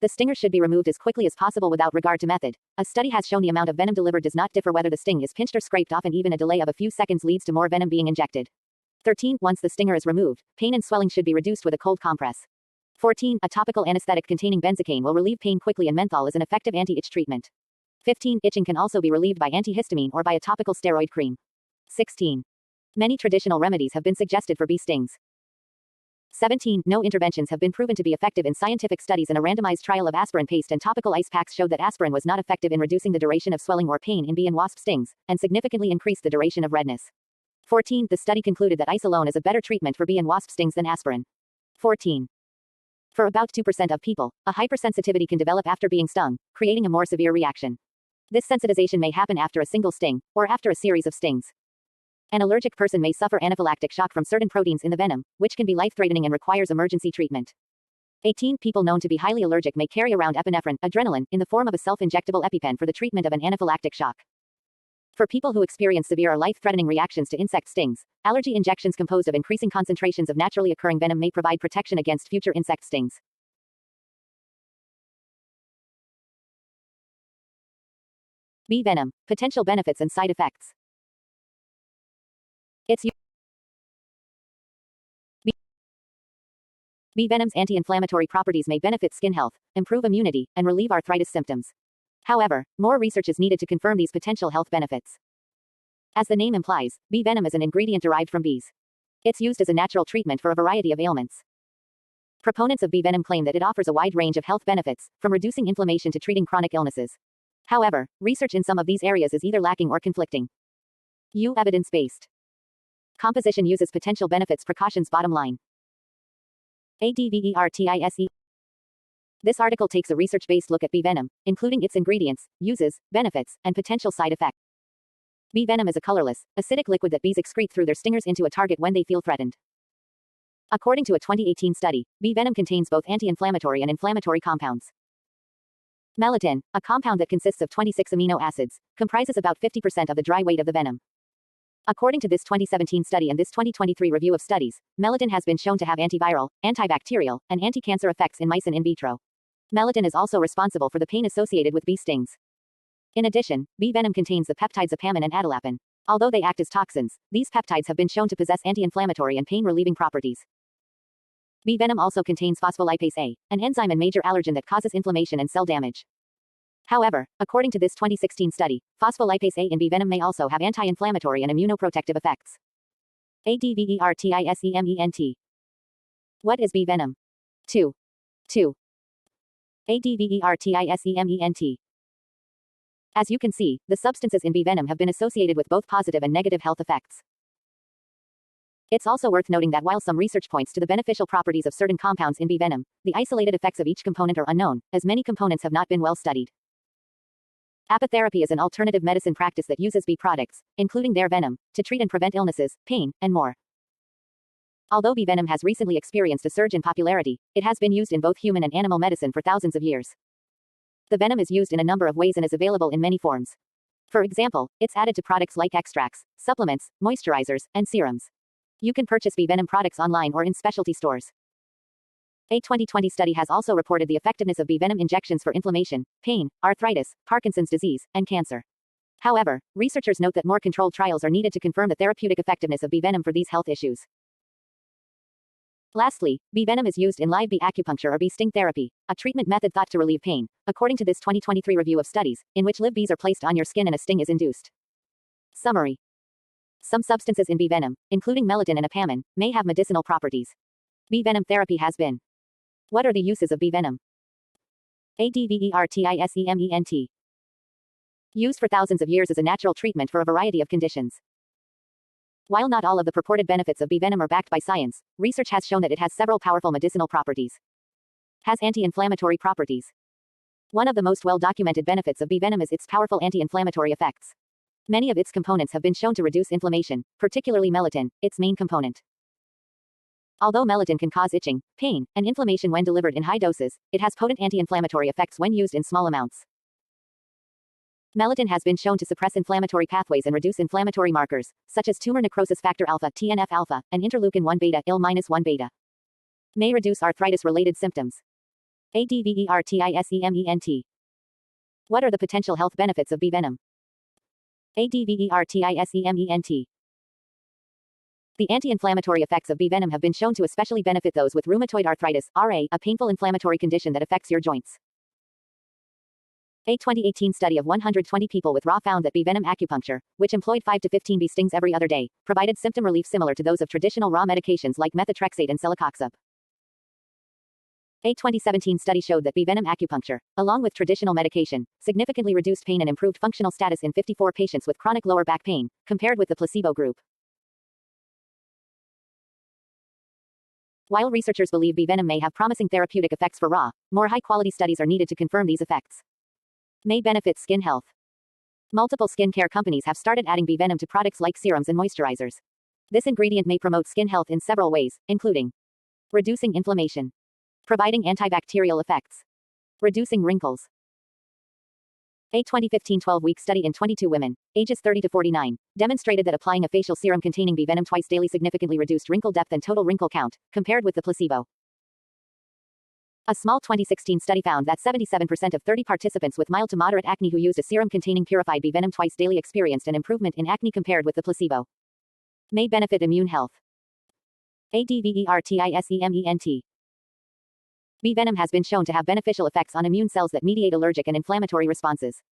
The stinger should be removed as quickly as possible without regard to method. A study has shown the amount of venom delivered does not differ whether the sting is pinched or scraped off, and even a delay of a few seconds leads to more venom being injected. 13. Once the stinger is removed, pain and swelling should be reduced with a cold compress. 14. A topical anesthetic containing benzocaine will relieve pain quickly, and menthol is an effective anti-itch treatment. 15. Itching can also be relieved by antihistamine or by a topical steroid cream. 16. Many traditional remedies have been suggested for bee stings. 17. No interventions have been proven to be effective in scientific studies, and a randomized trial of aspirin paste and topical ice packs showed that aspirin was not effective in reducing the duration of swelling or pain in bee and wasp stings, and significantly increased the duration of redness. 14. The study concluded that ice alone is a better treatment for bee and wasp stings than aspirin. 14. For about 2% of people, a hypersensitivity can develop after being stung, creating a more severe reaction. This sensitization may happen after a single sting, or after a series of stings. An allergic person may suffer anaphylactic shock from certain proteins in the venom, which can be life-threatening and requires emergency treatment. 18. People known to be highly allergic may carry around epinephrine, adrenaline, in the form of a self-injectable EpiPen for the treatment of an anaphylactic shock. For people who experience severe or life-threatening reactions to insect stings, allergy injections composed of increasing concentrations of naturally occurring venom may provide protection against future insect stings. Bee venom, potential benefits and side effects. Bee venom's anti-inflammatory properties may benefit skin health, improve immunity, and relieve arthritis symptoms. However, more research is needed to confirm these potential health benefits. As the name implies, bee venom is an ingredient derived from bees. It's used as a natural treatment for a variety of ailments. Proponents of bee venom claim that it offers a wide range of health benefits, from reducing inflammation to treating chronic illnesses. However, research in some of these areas is either lacking or conflicting. Evidence-based. Composition uses potential benefits precautions. Bottom line. ADVERTISE. This article takes a research-based look at bee venom, including its ingredients, uses, benefits, and potential side effects. Bee venom is a colorless, acidic liquid that bees excrete through their stingers into a target when they feel threatened. According to a 2018 study, bee venom contains both anti-inflammatory and inflammatory compounds. Melittin, a compound that consists of 26 amino acids, comprises about 50% of the dry weight of the venom. According to this 2017 study and this 2023 review of studies, melittin has been shown to have antiviral, antibacterial, and anti-cancer effects in mice and in vitro. Melittin is also responsible for the pain associated with bee stings. In addition, bee venom contains the peptides apamin and adolapin. Although they act as toxins, these peptides have been shown to possess anti-inflammatory and pain-relieving properties. Bee venom also contains phospholipase A, an enzyme and major allergen that causes inflammation and cell damage. However, according to this 2016 study, phospholipase A in bee venom may also have anti-inflammatory and immunoprotective effects. ADVERTISEMENT. What is bee venom? 2. 2. ADVERTISEMENT. As you can see, the substances in bee venom have been associated with both positive and negative health effects. It's also worth noting that while some research points to the beneficial properties of certain compounds in bee venom, the isolated effects of each component are unknown, as many components have not been well studied. Apitherapy is an alternative medicine practice that uses bee products, including their venom, to treat and prevent illnesses, pain, and more. Although bee venom has recently experienced a surge in popularity, it has been used in both human and animal medicine for thousands of years. The venom is used in a number of ways and is available in many forms. For example, it's added to products like extracts, supplements, moisturizers, and serums. You can purchase bee venom products online or in specialty stores. A 2020 study has also reported the effectiveness of bee venom injections for inflammation, pain, arthritis, Parkinson's disease, and cancer. However, researchers note that more controlled trials are needed to confirm the therapeutic effectiveness of bee venom for these health issues. Lastly, bee venom is used in live bee acupuncture or bee sting therapy, a treatment method thought to relieve pain, according to this 2023 review of studies, in which live bees are placed on your skin and a sting is induced. Summary. Some substances in bee venom, including melatonin and apamine, may have medicinal properties. Bee venom therapy has been. What are the uses of bee venom? ADVERTISEMENT. Used for thousands of years as a natural treatment for a variety of conditions. While not all of the purported benefits of bee venom are backed by science, research has shown that it has several powerful medicinal properties. Has anti-inflammatory properties. One of the most well-documented benefits of bee venom is its powerful anti-inflammatory effects. Many of its components have been shown to reduce inflammation, particularly melatonin, its main component. Although melatonin can cause itching, pain, and inflammation when delivered in high doses, it has potent anti-inflammatory effects when used in small amounts. Melatonin has been shown to suppress inflammatory pathways and reduce inflammatory markers, such as tumor necrosis factor alpha, TNF-alpha, and interleukin-1 beta, IL-1 beta. May reduce arthritis-related symptoms. ADVERTISEMENT. What are the potential health benefits of bee venom? ADVERTISEMENT. The anti-inflammatory effects of bee venom have been shown to especially benefit those with rheumatoid arthritis, RA, a painful inflammatory condition that affects your joints. A 2018 study of 120 people with RA found that bee venom acupuncture, which employed 5 to 15 bee stings every other day, provided symptom relief similar to those of traditional RA medications like methotrexate and celecoxib. A 2017 study showed that bee venom acupuncture, along with traditional medication, significantly reduced pain and improved functional status in 54 patients with chronic lower back pain, compared with the placebo group. While researchers believe bee venom may have promising therapeutic effects for RA, more high-quality studies are needed to confirm these effects. May benefit skin health. Multiple skincare companies have started adding bee venom to products like serums and moisturizers. This ingredient may promote skin health in several ways, including reducing inflammation, providing antibacterial effects, reducing wrinkles. A 2015 12-week study in 22 women, ages 30 to 49, demonstrated that applying a facial serum containing bee venom twice daily significantly reduced wrinkle depth and total wrinkle count, compared with the placebo. A small 2016 study found that 77% of 30 participants with mild to moderate acne who used a serum containing purified bee venom twice daily experienced an improvement in acne compared with the placebo. May benefit immune health. ADVERTISEMENT. Bee venom has been shown to have beneficial effects on immune cells that mediate allergic and inflammatory responses.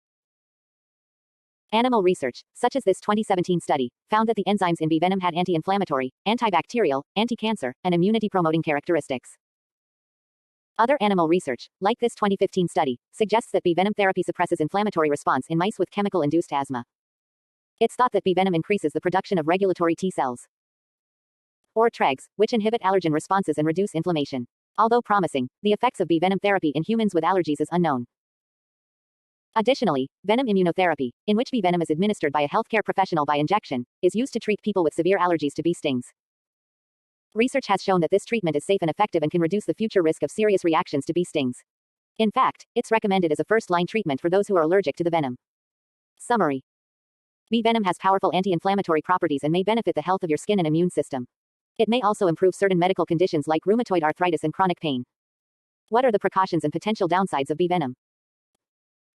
Animal research, such as this 2017 study, found that the enzymes in bee venom had anti-inflammatory, antibacterial, anti-cancer, and immunity-promoting characteristics. Other animal research, like this 2015 study, suggests that bee venom therapy suppresses inflammatory response in mice with chemical-induced asthma. It's thought that bee venom increases the production of regulatory T cells, or TREGs, which inhibit allergen responses and reduce inflammation. Although promising, the effects of bee venom therapy in humans with allergies is unknown. Additionally, venom immunotherapy, in which bee venom is administered by a healthcare professional by injection, is used to treat people with severe allergies to bee stings. Research has shown that this treatment is safe and effective and can reduce the future risk of serious reactions to bee stings. In fact, it's recommended as a first-line treatment for those who are allergic to the venom. Summary. Bee venom has powerful anti-inflammatory properties and may benefit the health of your skin and immune system. It may also improve certain medical conditions like rheumatoid arthritis and chronic pain. What are the precautions and potential downsides of bee venom?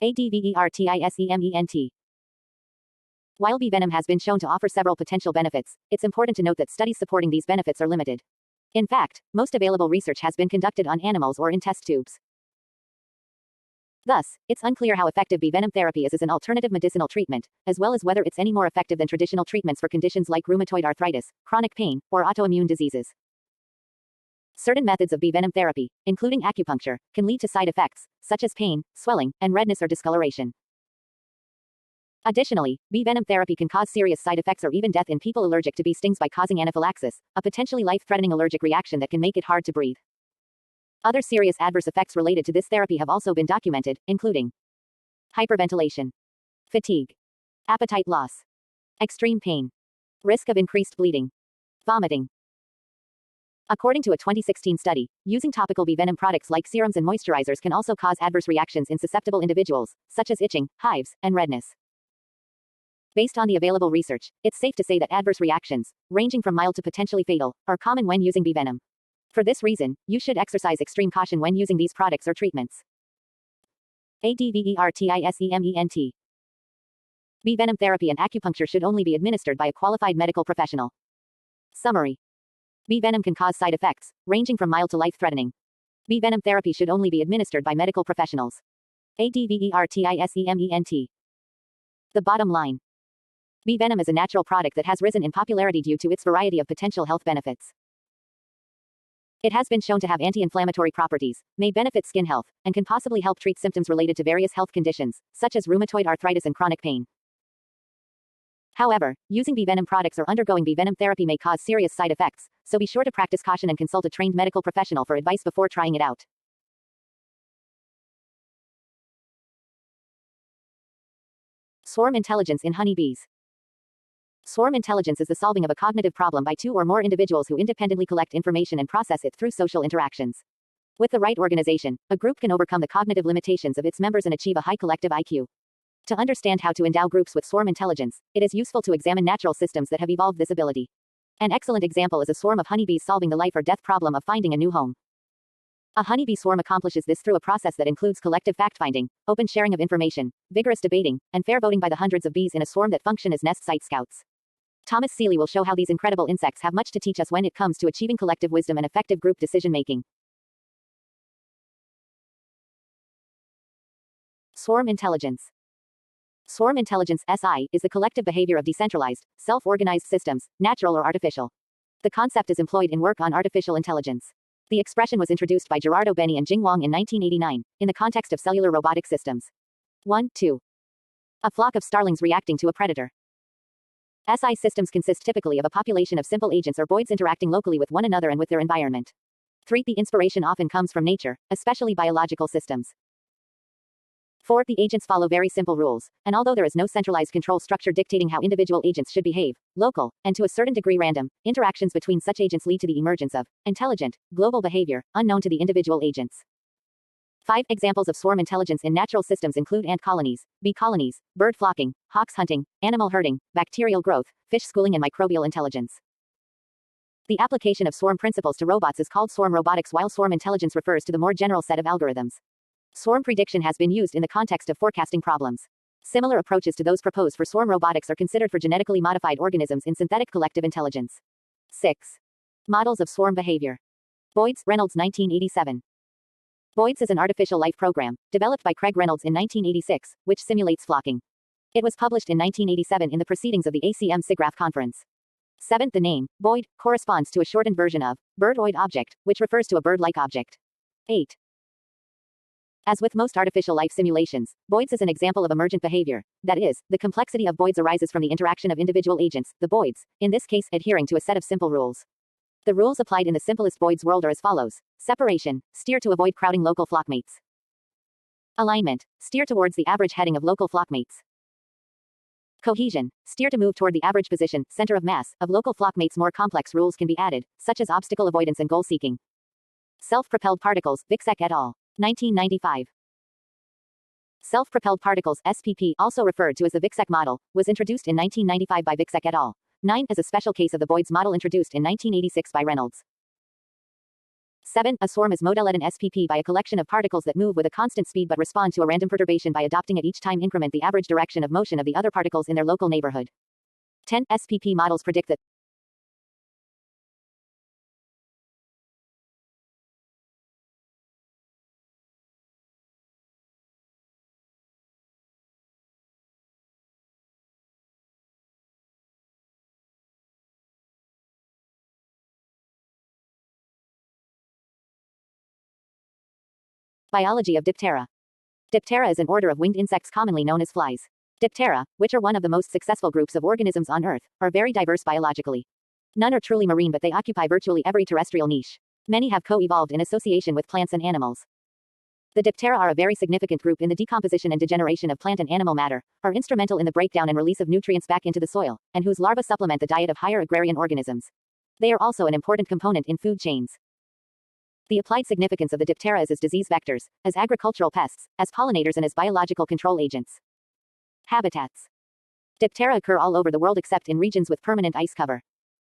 ADVERTISEMENT. While bee venom has been shown to offer several potential benefits, it's important to note that studies supporting these benefits are limited. In fact, most available research has been conducted on animals or in test tubes. Thus, it's unclear how effective bee venom therapy is as an alternative medicinal treatment, as well as whether it's any more effective than traditional treatments for conditions like rheumatoid arthritis, chronic pain, or autoimmune diseases. Certain methods of bee venom therapy, including acupuncture, can lead to side effects, such as pain, swelling, and redness or discoloration. Additionally, bee venom therapy can cause serious side effects or even death in people allergic to bee stings by causing anaphylaxis, a potentially life-threatening allergic reaction that can make it hard to breathe. Other serious adverse effects related to this therapy have also been documented, including hyperventilation, fatigue, appetite loss, extreme pain, risk of increased bleeding, vomiting. According to a 2016 study, using topical bee venom products like serums and moisturizers can also cause adverse reactions in susceptible individuals, such as itching, hives, and redness. Based on the available research, it's safe to say that adverse reactions, ranging from mild to potentially fatal, are common when using bee venom. For this reason, you should exercise extreme caution when using these products or treatments. Advertisement. Bee venom therapy and acupuncture should only be administered by a qualified medical professional. Summary. Bee venom can cause side effects, ranging from mild to life-threatening. Bee venom therapy should only be administered by medical professionals. Advertisement. The bottom line. Bee venom is a natural product that has risen in popularity due to its variety of potential health benefits. It has been shown to have anti-inflammatory properties, may benefit skin health, and can possibly help treat symptoms related to various health conditions, such as rheumatoid arthritis and chronic pain. However, using bee venom products or undergoing bee venom therapy may cause serious side effects, so be sure to practice caution and consult a trained medical professional for advice before trying it out. Swarm intelligence in honeybees. Swarm intelligence is the solving of a cognitive problem by two or more individuals who independently collect information and process it through social interactions. With the right organization, a group can overcome the cognitive limitations of its members and achieve a high collective IQ. To understand how to endow groups with swarm intelligence, it is useful to examine natural systems that have evolved this ability. An excellent example is a swarm of honeybees solving the life or death problem of finding a new home. A honeybee swarm accomplishes this through a process that includes collective fact-finding, open sharing of information, vigorous debating, and fair voting by the hundreds of bees in a swarm that function as nest site scouts. Thomas Seeley will show how these incredible insects have much to teach us when it comes to achieving collective wisdom and effective group decision-making. Swarm intelligence. Swarm intelligence (SI) is the collective behavior of decentralized, self-organized systems, natural or artificial. The concept is employed in work on artificial intelligence. The expression was introduced by Gerardo Benni and Jing Wang in 1989, in the context of cellular robotic systems. 1. 2. A flock of starlings reacting to a predator. SI systems consist typically of a population of simple agents or boids interacting locally with one another and with their environment. 3. The inspiration often comes from nature, especially biological systems. 4. The agents follow very simple rules, and although there is no centralized control structure dictating how individual agents should behave, local, and to a certain degree random, interactions between such agents lead to the emergence of intelligent, global behavior, unknown to the individual agents. 5. Examples of swarm intelligence in natural systems include ant colonies, bee colonies, bird flocking, hawks hunting, animal herding, bacterial growth, fish schooling, and microbial intelligence. The application of swarm principles to robots is called swarm robotics, while swarm intelligence refers to the more general set of algorithms. Swarm prediction has been used in the context of forecasting problems. Similar approaches to those proposed for swarm robotics are considered for genetically modified organisms in synthetic collective intelligence. 6. Models of swarm behavior. Boyds, Reynolds, 1987. Boyds is an artificial life program, developed by Craig Reynolds in 1986, which simulates flocking. It was published in 1987 in the Proceedings of the ACM SIGGRAPH Conference. 7. The name, Boyd, corresponds to a shortened version of birdoid object, which refers to a bird-like object. 8. As with most artificial life simulations, Boyds is an example of emergent behavior. That is, the complexity of Boyds arises from the interaction of individual agents, the Boyds, in this case adhering to a set of simple rules. The rules applied in the simplest Boyds world are as follows. Separation, steer to avoid crowding local flockmates. Alignment, steer towards the average heading of local flockmates. Cohesion, steer to move toward the average position, center of mass, of local flockmates. More complex rules can be added, such as obstacle avoidance and goal seeking. Self-propelled particles, Vicsek et al. 1995. Self-propelled particles, SPP, also referred to as the Vicsek model, was introduced in 1995 by Vicsek et al. 9 as a special case of the Boyds model introduced in 1986 by Reynolds. 7. A swarm is modeled an SPP by a collection of particles that move with a constant speed but respond to a random perturbation by adopting at each time increment the average direction of motion of the other particles in their local neighborhood. 10. SPP models predict that Biology of Diptera. Diptera is an order of winged insects commonly known as flies. Diptera, which are one of the most successful groups of organisms on Earth, are very diverse biologically. None are truly marine, but they occupy virtually every terrestrial niche. Many have co-evolved in association with plants and animals. The Diptera are a very significant group in the decomposition and degeneration of plant and animal matter, are instrumental in the breakdown and release of nutrients back into the soil, and whose larvae supplement the diet of higher agrarian organisms. They are also an important component in food chains. The applied significance of the Diptera is as disease vectors, as agricultural pests, as pollinators, and as biological control agents. Habitats. Diptera occur all over the world except in regions with permanent ice cover.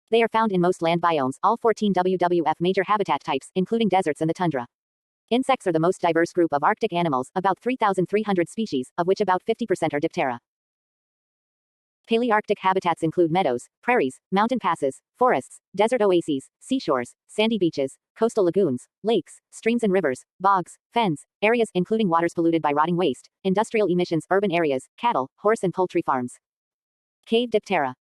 They are found in most land biomes, all 14 WWF major habitat types, including deserts and the tundra. Insects are the most diverse group of Arctic animals, about 3,300 species, of which about 50% are Diptera. Palearctic habitats include meadows, prairies, mountain passes, forests, desert oases, seashores, sandy beaches, coastal lagoons, lakes, streams and rivers, bogs, fens, areas including waters polluted by rotting waste, industrial emissions, urban areas, cattle, horse and poultry farms. Cave Diptera.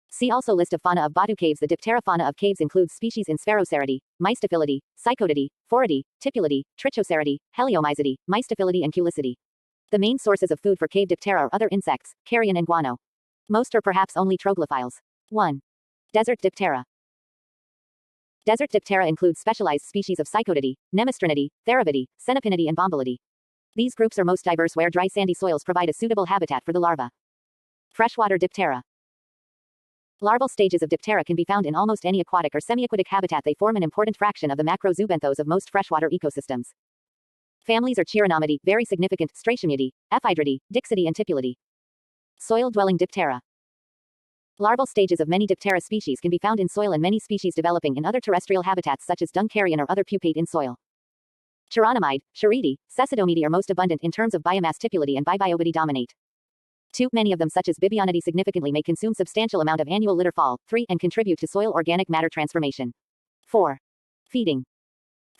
See also list of fauna of Batu caves. The Diptera fauna of caves includes species in Sphaeroceridae, Mystophilidae, Psychodidae, Phoridae, Tipulidae, Trichoceridae, Heliomyzidae, Mystophilidae and Culicidae. The main sources of food for cave Diptera are other insects, carrion and guano. Most are perhaps only troglophiles. 1. Desert Diptera. Desert Diptera includes specialized species of Psychodidae, Nemestrinidae, Therividae, Cenopinidae and Bombylidae. These groups are most diverse where dry sandy soils provide a suitable habitat for the larvae. Freshwater Diptera. Larval stages of Diptera can be found in almost any aquatic or semi-aquatic habitat. They form an important fraction of the macrozoobenthos of most freshwater ecosystems. Families are Chironomidae, very significant, Stratiumidae, Ephydridae, Dixidae and Tipulidae. Soil-dwelling Diptera. Larval stages of many Diptera species can be found in soil, and many species developing in other terrestrial habitats such as dung carrion or other pupate in soil. Chironomide, Chiridae, Cecidomidae are most abundant in terms of biomass. Tipulidae and Bibiobidae dominate. 2. Many of them such as Bibionidae significantly may consume substantial amount of annual litter fall. 3. And contribute to soil organic matter transformation. 4. Feeding.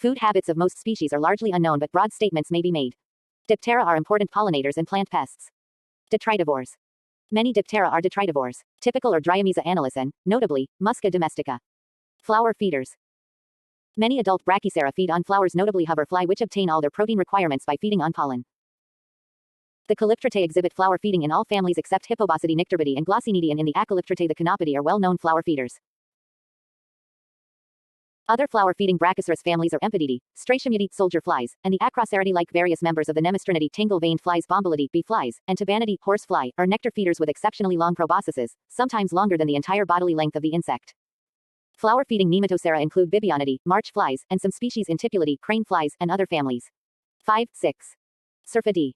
Food habits of most species are largely unknown, but broad statements may be made. Diptera are important pollinators and plant pests. Detritivores. Many Diptera are detritivores, typical or Dryomesa analysan, notably, Musca domestica. Flower feeders. Many adult Brachycera feed on flowers, notably hoverfly, which obtain all their protein requirements by feeding on pollen. The Calyptridae exhibit flower feeding in all families except Hippobosidae, Nycterbidae and Glossinidae, and in the Acalyptridae the Canopidae are well-known flower feeders. Other flower-feeding Brachycerus families are Empedidae, Stratiumidae, soldier flies, and the Acroceridae, like various members of the Nemestrinidae, tangle-veined flies, Bombylidae, bee flies, and Tabanidae, horse fly, are nectar feeders with exceptionally long proboscises, sometimes longer than the entire bodily length of the insect. Flower-feeding Nematocera include Bibionidae, march flies, and some species in Tipulidae, crane flies, and other families. 5, 6. Syrphidae.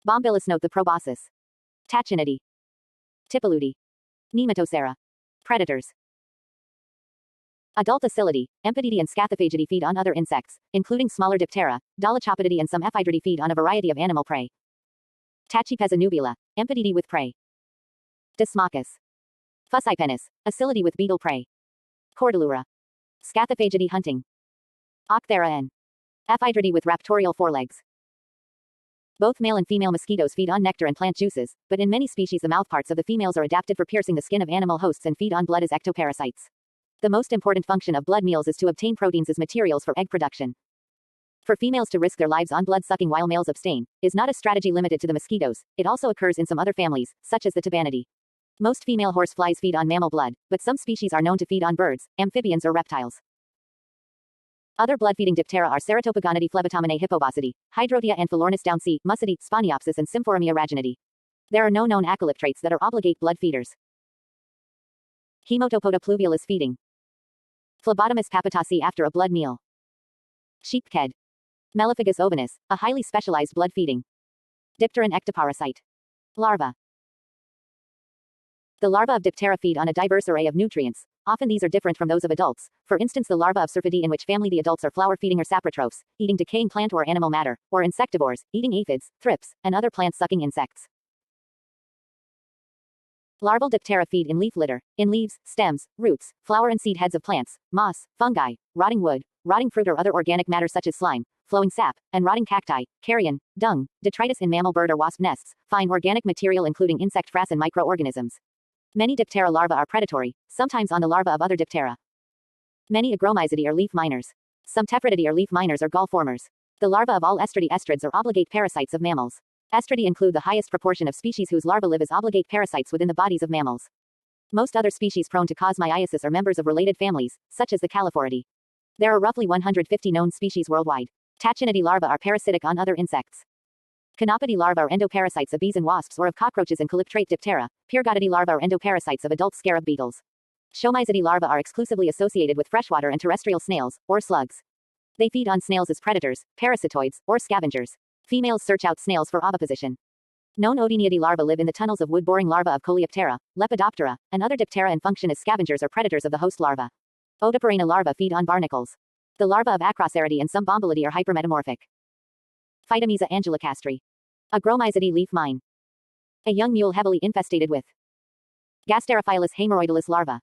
Bombylis. Note the proboscis. Tachinidae. Tipulidae. Nematocera. Predators. Adult Acylidae, Empedidae and Scathophagidae feed on other insects, including smaller Diptera. Dolichopodidae and some Ephydridae feed on a variety of animal prey. Tachypeza nubula, Empedidae with prey. Dismachus. Fussipennis, Acylidae with beetle prey. Cordillera. Scathophagidae hunting. Octhera n. Ephydridae with raptorial forelegs. Both male and female mosquitoes feed on nectar and plant juices, but in many species the mouthparts of the females are adapted for piercing the skin of animal hosts and feed on blood as ectoparasites. The most important function of blood meals is to obtain proteins as materials for egg production. For females to risk their lives on blood sucking while males abstain, is not a strategy limited to the mosquitoes. It also occurs in some other families, such as the Tabanidae. Most female horseflies feed on mammal blood, but some species are known to feed on birds, amphibians or reptiles. Other blood-feeding Diptera are Ceratopagonidae, Phlebotominae, Hippobosidae, Hydrotia and Philornis downsea, Mussidae, Sponiopsis and Symphoramia raginidae. There are no known acalyptrates that are obligate blood feeders. Hemotopoda pluvialis feeding. Phlebotomus papatasi after a blood meal. Sheepked. Meliphagus ovinus, a highly specialized blood-feeding dipteran ectoparasite. Larva. The larvae of Diptera feed on a diverse array of nutrients. Often these are different from those of adults. For instance, the larvae of Syrphidae, in which family the adults are flower-feeding or saprotrophs, eating decaying plant or animal matter, or insectivores, eating aphids, thrips, and other plant-sucking insects. Larval Diptera feed in leaf litter, in leaves, stems, roots, flower and seed heads of plants, moss, fungi, rotting wood, rotting fruit or other organic matter such as slime, flowing sap, and rotting cacti, carrion, dung, detritus in mammal, bird or wasp nests, fine organic material including insect frass and microorganisms. Many Diptera larvae are predatory, sometimes on the larvae of other Diptera. Many Agromyzidae are leaf miners. Some Tephrididae are leaf miners or gall formers. The larvae of all Estridae. Estrids are obligate parasites of mammals. Estridae include the highest proportion of species whose larvae live as obligate parasites within the bodies of mammals. Most other species prone to cause myiasis are members of related families, such as the Calophoridae. There are roughly 150 known species worldwide. Tachinidae larvae are parasitic on other insects. Chenopodidae larvae are endoparasites of bees and wasps or of cockroaches and calyptrate diptera. Pyrgodidae larvae are endoparasites of adult scarab beetles. Shomizidae larvae are exclusively associated with freshwater and terrestrial snails, or slugs. They feed on snails as predators, parasitoids, or scavengers. Females search out snails for oviposition. Known Odiniidae larvae live in the tunnels of wood-boring larvae of Coleoptera, Lepidoptera, and other diptera and function as scavengers or predators of the host larva. Odoparana larvae feed on barnacles. The larvae of Acroceridae and some Bombylidae are hypermetamorphic. Phytomesa angelocastri. A Gromizidae leaf mine. A young mule heavily infestated with Gasterophilus haemorrhoidalis larva.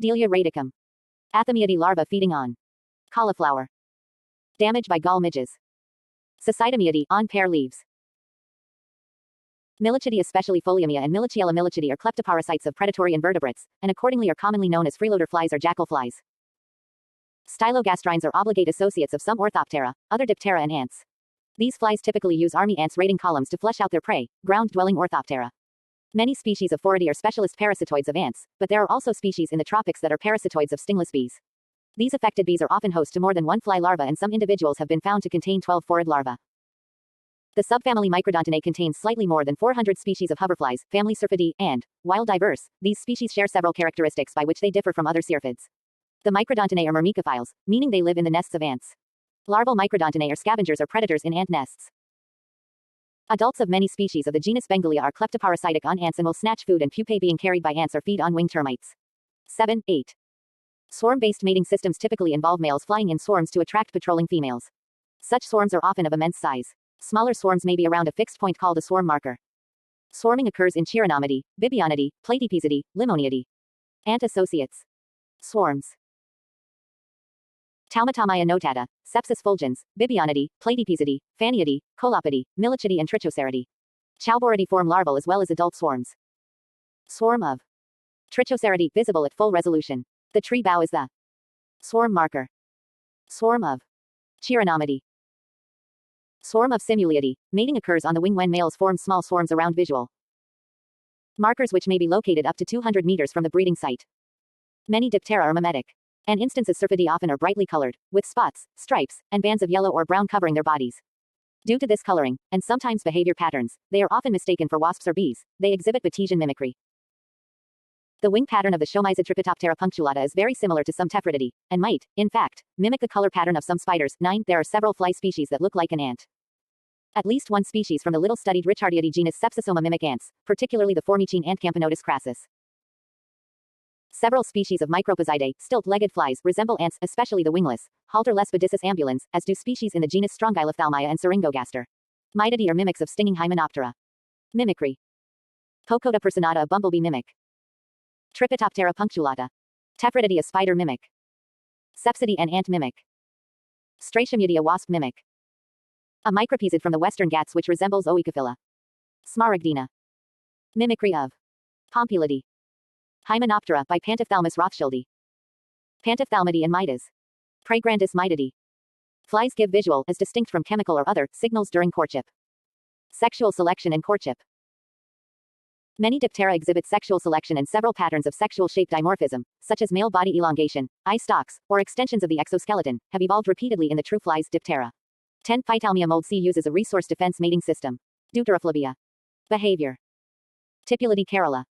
Delia radicum. Athamiidae larvae feeding on cauliflower. Damage by gall midges. Cystidomiidae on pear leaves. Milichidae, especially Pholiomia and Milichiella milichidae, are kleptoparasites of predatory invertebrates, and accordingly are commonly known as freeloader flies or jackal flies. Stylogastrines are obligate associates of some Orthoptera, other diptera and ants. These flies typically use army ants raiding columns to flush out their prey, ground-dwelling Orthoptera. Many species of Phoridae are specialist parasitoids of ants, but there are also species in the tropics that are parasitoids of stingless bees. These affected bees are often host to more than one fly larva, and some individuals have been found to contain 12 phorid larvae. The subfamily Microdontinae contains slightly more than 400 species of hoverflies, family Syrphidae, and, while diverse, these species share several characteristics by which they differ from other syrphids. The Microdontinae are myrmecophiles, meaning they live in the nests of ants. Larval Microdontinae are scavengers or predators in ant nests. Adults of many species of the genus Bengalia are kleptoparasitic on ants and will snatch food and pupae being carried by ants or feed on winged termites. 7. 8. Swarm-based mating systems typically involve males flying in swarms to attract patrolling females. Such swarms are often of immense size. Smaller swarms may be around a fixed point called a swarm marker. Swarming occurs in Chironomidae, Bibionidae, Platypesidae, Limoniidae. Ant associates. Swarms. Taumatomia notata, Sepsis fulgens, Bibionidae, Platypesidae, Phaniidae, Colopidae, Milichidae and Trichoseridae. Chalboridae form larval as well as adult swarms. Swarm of Trichoseridae visible at full resolution. The tree bough is the swarm marker. Swarm of Chironomidae. Swarm of Simuliidae. Mating occurs on the wing when males form small swarms around visual markers which may be located up to 200 meters from the breeding site. Many diptera are mimetic. And instances Syrphidae often are brightly colored, with spots, stripes, and bands of yellow or brown covering their bodies. Due to this coloring, and sometimes behavior patterns, they are often mistaken for wasps or bees. They exhibit Batesian mimicry. The wing pattern of the Shomizid Tripitoptera punctulata is very similar to some Tephrididae, and might, in fact, mimic the color pattern of some spiders. 9. There are several fly species that look like an ant. At least one species from the little-studied Richardiidae genus Sepsisoma mimic ants, particularly the Formicine ant Camponotus crassus. Several species of Microposidae, stilt-legged flies, resemble ants, especially the wingless, Halter lesbodicis ambulans, as do species in the genus Strongylophthalmia and Syringogaster. Mydidae are mimics of stinging Hymenoptera. Mimicry. Pocoda personata, a bumblebee mimic. Tripitoptera punctulata. Tephrididae, a spider mimic. Sepsidae, an ant mimic. Stratiomyidae, a wasp mimic. A micropesid from the western Ghats which resembles Oecophila. Smaragdina. Mimicry of Pompilidae. Hymenoptera by Pantophthalmus rothschildi. Pantophthalmidae and Midas. Praegrandis Mydidae. Flies give visual, as distinct from chemical or other, signals during courtship. Sexual selection and courtship. Many diptera exhibit sexual selection and several patterns of sexual shape dimorphism, such as male body elongation, eye stalks, or extensions of the exoskeleton, have evolved repeatedly in the true flies diptera. 10. Phytalmia mold C uses a resource defense mating system. Deuteraphlebia. Behavior. Tipulidae carola.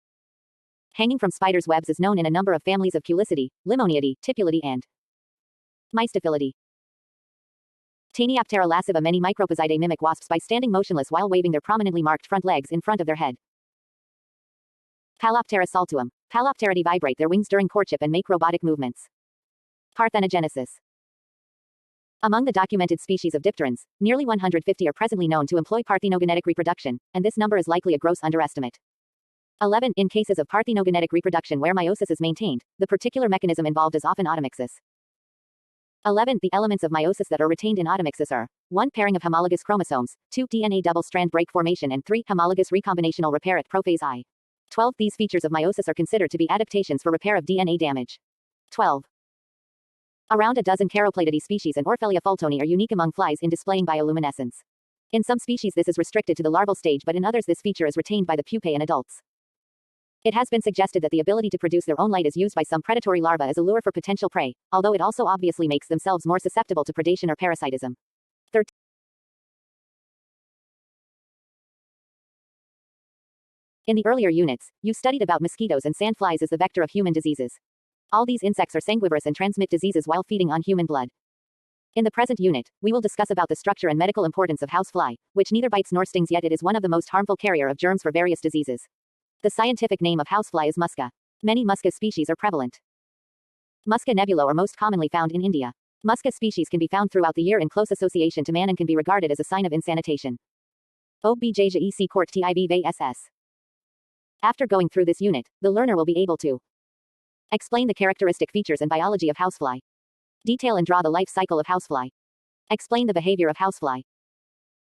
Hanging from spiders' webs is known in a number of families of Culicidae, Limoniidae, Tipulidae and Mystophilidae. Tanioptera lasciva. Many Microposidae mimic wasps by standing motionless while waving their prominently marked front legs in front of their head. Paloptera saltuum. Palopteridae vibrate their wings during courtship and make robotic movements. Parthenogenesis. Among the documented species of dipterans, nearly 150 are presently known to employ parthenogenetic reproduction, and this number is likely a gross underestimate. 11. In cases of parthenogenetic reproduction where meiosis is maintained, the particular mechanism involved is often automixis. 11. The elements of meiosis that are retained in automixis are 1. Pairing of homologous chromosomes, 2. DNA double-strand break formation and 3. Homologous recombinational repair at prophase I. 12. These features of meiosis are considered to be adaptations for repair of DNA damage. 12. Around a dozen Caroplatidae species and Orphelia fultoni are unique among flies in displaying bioluminescence. In some species this is restricted to the larval stage, but in others this feature is retained by the pupae in adults. It has been suggested that the ability to produce their own light is used by some predatory larvae as a lure for potential prey, although it also obviously makes themselves more susceptible to predation or parasitism. 13. In the earlier units, you studied about mosquitoes and sandflies as the vector of human diseases. All these insects are sanguivorous and transmit diseases while feeding on human blood. In the present unit, we will discuss about the structure and medical importance of housefly, which neither bites nor stings, yet it is one of the most harmful carrier of germs for various diseases. The scientific name of housefly is musca. Many musca species are prevalent. Musca nebulo are most commonly found in India. Musca species can be found throughout the year in close association to man and can be regarded as a sign of insanitation. Objaec Court TIV After going through this unit, the learner will be able to explain the characteristic features and biology of housefly. Detail and draw the life cycle of housefly. Explain the behavior of housefly.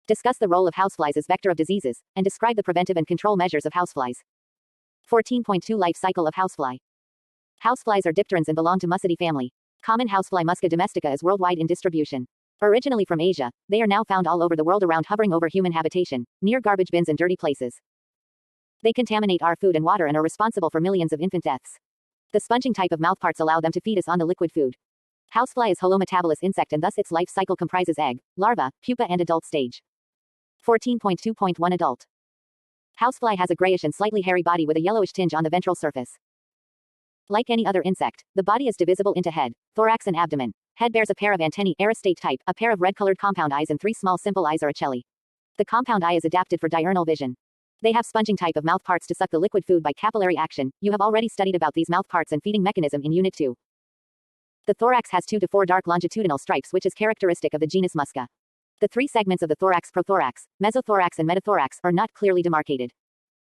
Discuss the role of houseflies as vector of diseases, and describe the preventive and control measures of houseflies. 14.2 Life cycle of housefly. Houseflies are dipterans and belong to Muscidae family. Common housefly Musca domestica is worldwide in distribution. Originally from Asia, they are now found all over the world around hovering over human habitation, near garbage bins and dirty places. They contaminate our food and water and are responsible for millions of infant deaths. The sponging type of mouthparts allow them to feed us on the liquid food. Housefly is holometabolous insect and thus its life cycle comprises egg, larva, pupa and adult stage. 14.2.1 Adult. Housefly has a grayish and slightly hairy body with a yellowish tinge on the ventral surface. Like any other insect, the body is divisible into head, thorax and abdomen. Head bears a pair of antennae, aerostate type, a pair of red-colored compound eyes and 3 small simple eyes or ocelli. The compound eye is adapted for diurnal vision. They have sponging type of mouthparts to suck the liquid food by capillary action. You have already studied about these mouthparts and feeding mechanism in Unit 2. The thorax has 2 to 4 dark longitudinal stripes which is characteristic of the genus Musca. The 3 segments of the thorax, prothorax, mesothorax and metathorax, are not clearly demarcated.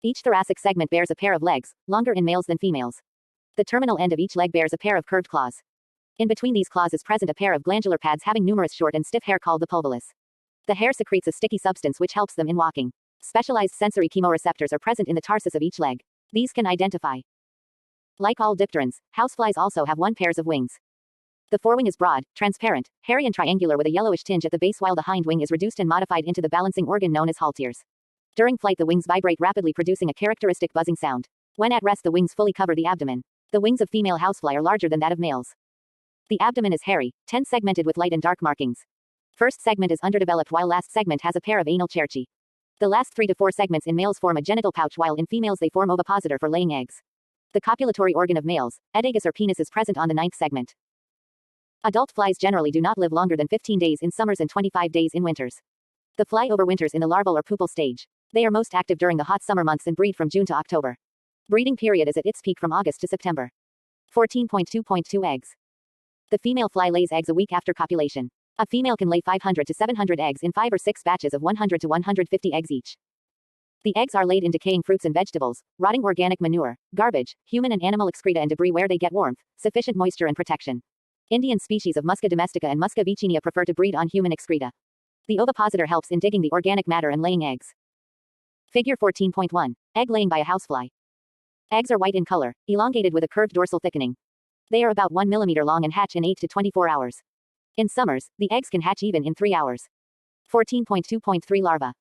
Each thoracic segment bears a pair of legs, longer in males than females. The terminal end of each leg bears a pair of curved claws. In between these claws is present a pair of glandular pads having numerous short and stiff hair called the pulvillus. The hair secretes a sticky substance which helps them in walking. Specialized sensory chemoreceptors are present in the tarsus of each leg. These can identify. Like all dipterans, houseflies also have 1 pairs of wings. The forewing is broad, transparent, hairy and triangular with a yellowish tinge at the base, while the hind wing is reduced and modified into the balancing organ known as halteres. During flight the wings vibrate rapidly, producing a characteristic buzzing sound. When at rest the wings fully cover the abdomen. The wings of female housefly are larger than that of males. The abdomen is hairy, 10-segmented with light and dark markings. First segment is underdeveloped while last segment has a pair of anal cerci. The last 3 to 4 segments in males form a genital pouch while in females they form ovipositor for laying eggs. The copulatory organ of males, oedicus or penis, is present on the 9th segment. Adult flies generally do not live longer than 15 days in summers and 25 days in winters. The fly overwinters in the larval or pupal stage. They are most active during the hot summer months and breed from June to October. Breeding period is at its peak from August to September. 14.2.2 Eggs. The female fly lays eggs a week after copulation. A female can lay 500 to 700 eggs in 5 or 6 batches of 100 to 150 eggs each. The eggs are laid in decaying fruits and vegetables, rotting organic manure, garbage, human and animal excreta and debris where they get warmth, sufficient moisture and protection. Indian species of Musca domestica and Musca vicinia prefer to breed on human excreta. The ovipositor helps in digging the organic matter and laying eggs. Figure 14.1. Egg laying by a housefly. Eggs are white in color, elongated with a curved dorsal thickening. They are about 1 millimeter long and hatch in 8 to 24 hours. In summers, the eggs can hatch even in 3 hours. 14.2.3 Larva.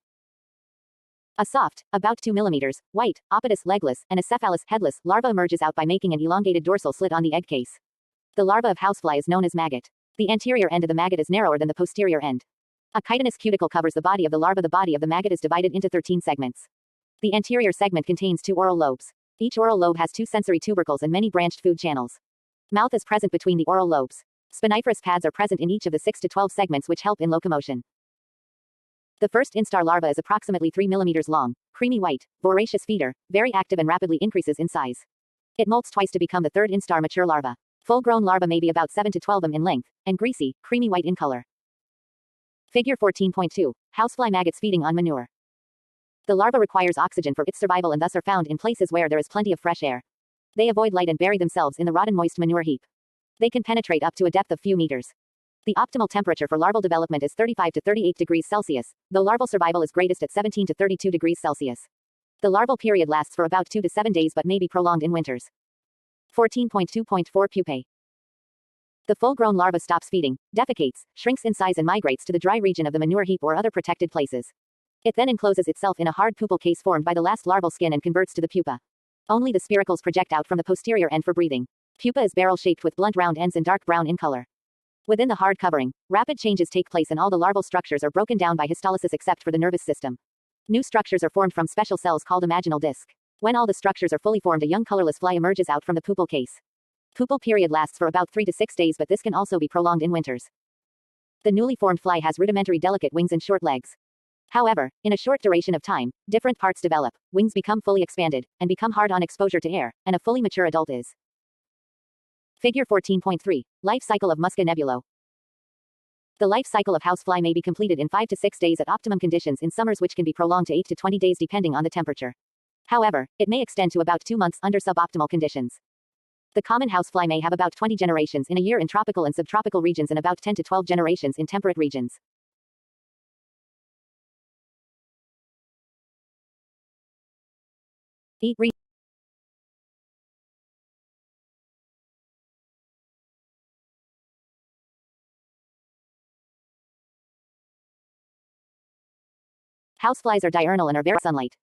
A soft, about 2 millimeters, white, opodous, legless, and acephalous, headless, larva emerges out by making an elongated dorsal slit on the egg case. The larva of housefly is known as maggot. The anterior end of the maggot is narrower than the posterior end. A chitinous cuticle covers the body of the larva. The body of the maggot is divided into 13 segments. The anterior segment contains 2 oral lobes. Each oral lobe has 2 sensory tubercles and many branched food channels. Mouth is present between the oral lobes. Spiniferous pads are present in each of the 6 to 12 segments which help in locomotion. The first instar larva is approximately 3 millimeters long, creamy white, voracious feeder, very active and rapidly increases in size. It molts twice to become the third instar mature larva. Full-grown larva may be about 7 to 12 m in length, and greasy, creamy white in color. Figure 14.2. Housefly maggots feeding on manure. The larva requires oxygen for its survival and thus are found in places where there is plenty of fresh air. They avoid light and bury themselves in the rotten moist manure heap. They can penetrate up to a depth of few meters. The optimal temperature for larval development is 35 to 38 degrees Celsius, though larval survival is greatest at 17 to 32 degrees Celsius. The larval period lasts for about 2 to 7 days but may be prolonged in winters. 14.2.4 Pupae. The full-grown larva stops feeding, defecates, shrinks in size and migrates to the dry region of the manure heap or other protected places. It then encloses itself in a hard pupal case formed by the last larval skin and converts to the pupa. Only the spiracles project out from the posterior end for breathing. Pupa is barrel-shaped with blunt round ends and dark brown in color. Within the hard covering, rapid changes take place and all the larval structures are broken down by histolysis except for the nervous system. New structures are formed from special cells called imaginal disc. When all the structures are fully formed, a young colorless fly emerges out from the pupal case. Pupal period lasts for about 3 to 6 days, but this can also be prolonged in winters. The newly formed fly has rudimentary delicate wings and short legs. However, in a short duration of time, different parts develop, wings become fully expanded, and become hard on exposure to air, and a fully mature adult is. Figure 14.3. Life cycle of Musca nebulo. The life cycle of housefly may be completed in 5 to 6 days at optimum conditions in summers, which can be prolonged to 8 to 20 days depending on the temperature. However, it may extend to about 2 months under suboptimal conditions. The common housefly may have about 20 generations in a year in tropical and subtropical regions and about 10 to 12 generations in temperate regions. Houseflies are diurnal and are very sunlight.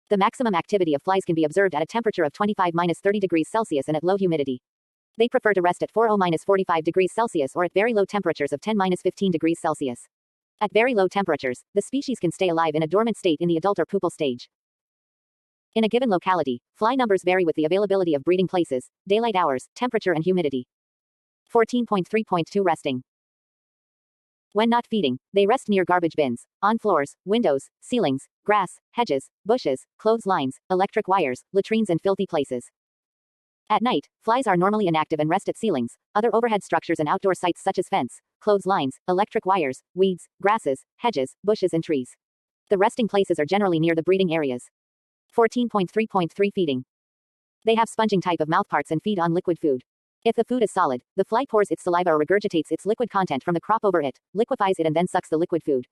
The maximum activity of flies can be observed at a temperature of 25-30 degrees Celsius and at low humidity. They prefer to rest at 40-45 degrees Celsius or at very low temperatures of 10-15 degrees Celsius. At very low temperatures, the species can stay alive in a dormant state in the adult or pupal stage. In a given locality, fly numbers vary with the availability of breeding places, daylight hours, temperature and humidity. 14.3.2 Resting. When not feeding, they rest near garbage bins, on floors, windows, ceilings, grass, hedges, bushes, clotheslines, electric wires, latrines and filthy places. At night, flies are normally inactive and rest at ceilings, other overhead structures and outdoor sites such as fence, clotheslines, electric wires, weeds, grasses, hedges, bushes and trees. The resting places are generally near the breeding areas. 14.3.3 Feeding. They have sponging type of mouthparts and feed on liquid food. If the food is solid, the fly pours its saliva or regurgitates its liquid content from the crop over it, liquefies it and then sucks the liquid food.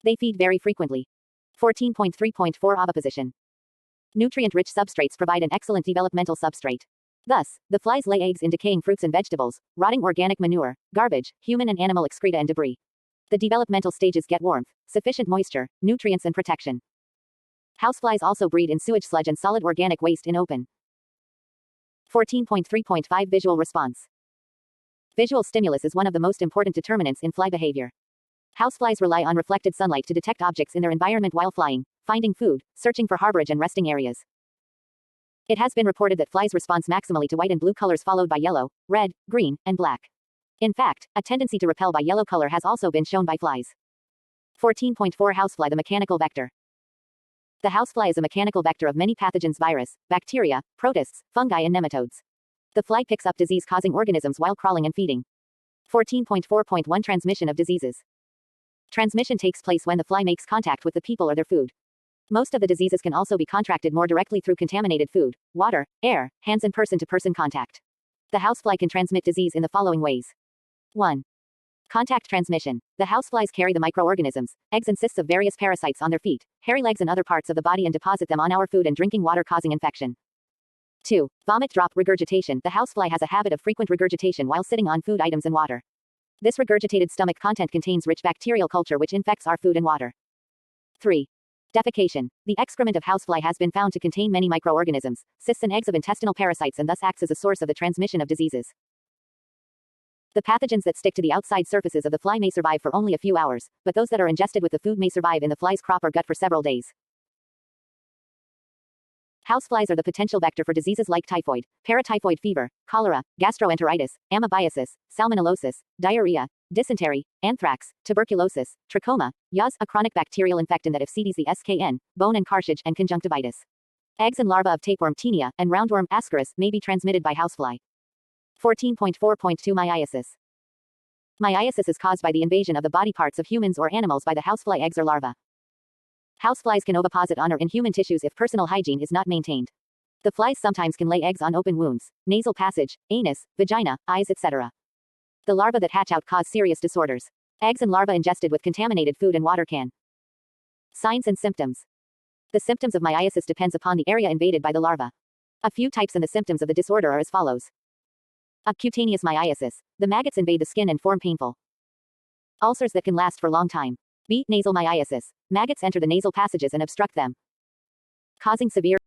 They feed very frequently. 14.3.4 Oviposition. Nutrient-rich substrates provide an excellent developmental substrate. Thus, the flies lay eggs in decaying fruits and vegetables, rotting organic manure, garbage, human and animal excreta and debris. The developmental stages get warmth, sufficient moisture, nutrients and protection. Houseflies also breed in sewage sludge and solid organic waste in open. 14.3.5 Visual response. Visual stimulus is one of the most important determinants in fly behavior. Houseflies rely on reflected sunlight to detect objects in their environment while flying, finding food, searching for harborage and resting areas. It has been reported that flies respond maximally to white and blue colors followed by yellow, red, green, and black. In fact, a tendency to repel by yellow color has also been shown by flies. 14.4 Housefly, the mechanical vector. The housefly is a mechanical vector of many pathogens: virus, bacteria, protists, fungi and nematodes. The fly picks up disease-causing organisms while crawling and feeding. 14.4.1 Transmission of diseases. Transmission takes place when the fly makes contact with the people or their food. Most of the diseases can also be contracted more directly through contaminated food, water, air, hands and person-to-person contact. The housefly can transmit disease in the following ways. 1. Contact transmission. The houseflies carry the microorganisms, eggs and cysts of various parasites on their feet, hairy legs and other parts of the body and deposit them on our food and drinking water, causing infection. 2. Vomit drop regurgitation. The housefly has a habit of frequent regurgitation while sitting on food items and water. This regurgitated stomach content contains rich bacterial culture which infects our food and water. 3. Defecation. The excrement of housefly has been found to contain many microorganisms, cysts and eggs of intestinal parasites and thus acts as a source of the transmission of diseases. The pathogens that stick to the outside surfaces of the fly may survive for only a few hours, but those that are ingested with the food may survive in the fly's crop or gut for several days. Houseflies are the potential vector for diseases like typhoid, paratyphoid fever, cholera, gastroenteritis, amoebiasis, salmonellosis, diarrhea, dysentery, anthrax, tuberculosis, trachoma, yaws, a chronic bacterial infectant that ifcedes the SKN, bone and cartilage, and conjunctivitis. Eggs and larvae of tapeworm Taenia and roundworm Ascaris may be transmitted by housefly. 14.4.2 Myiasis. Myiasis is caused by the invasion of the body parts of humans or animals by the housefly eggs or larvae. Houseflies can oviposit on or in human tissues if personal hygiene is not maintained. The flies sometimes can lay eggs on open wounds, nasal passage, anus, vagina, eyes, etc. The larvae that hatch out cause serious disorders. Eggs and larvae ingested with contaminated food and water can. Signs and symptoms. The symptoms of myiasis depends upon the area invaded by the larva. A few types and the symptoms of the disorder are as follows. A. Cutaneous myiasis. The maggots invade the skin and form painful ulcers that can last for long time. B. Nasal myiasis. Maggots enter the nasal passages and obstruct them, causing severe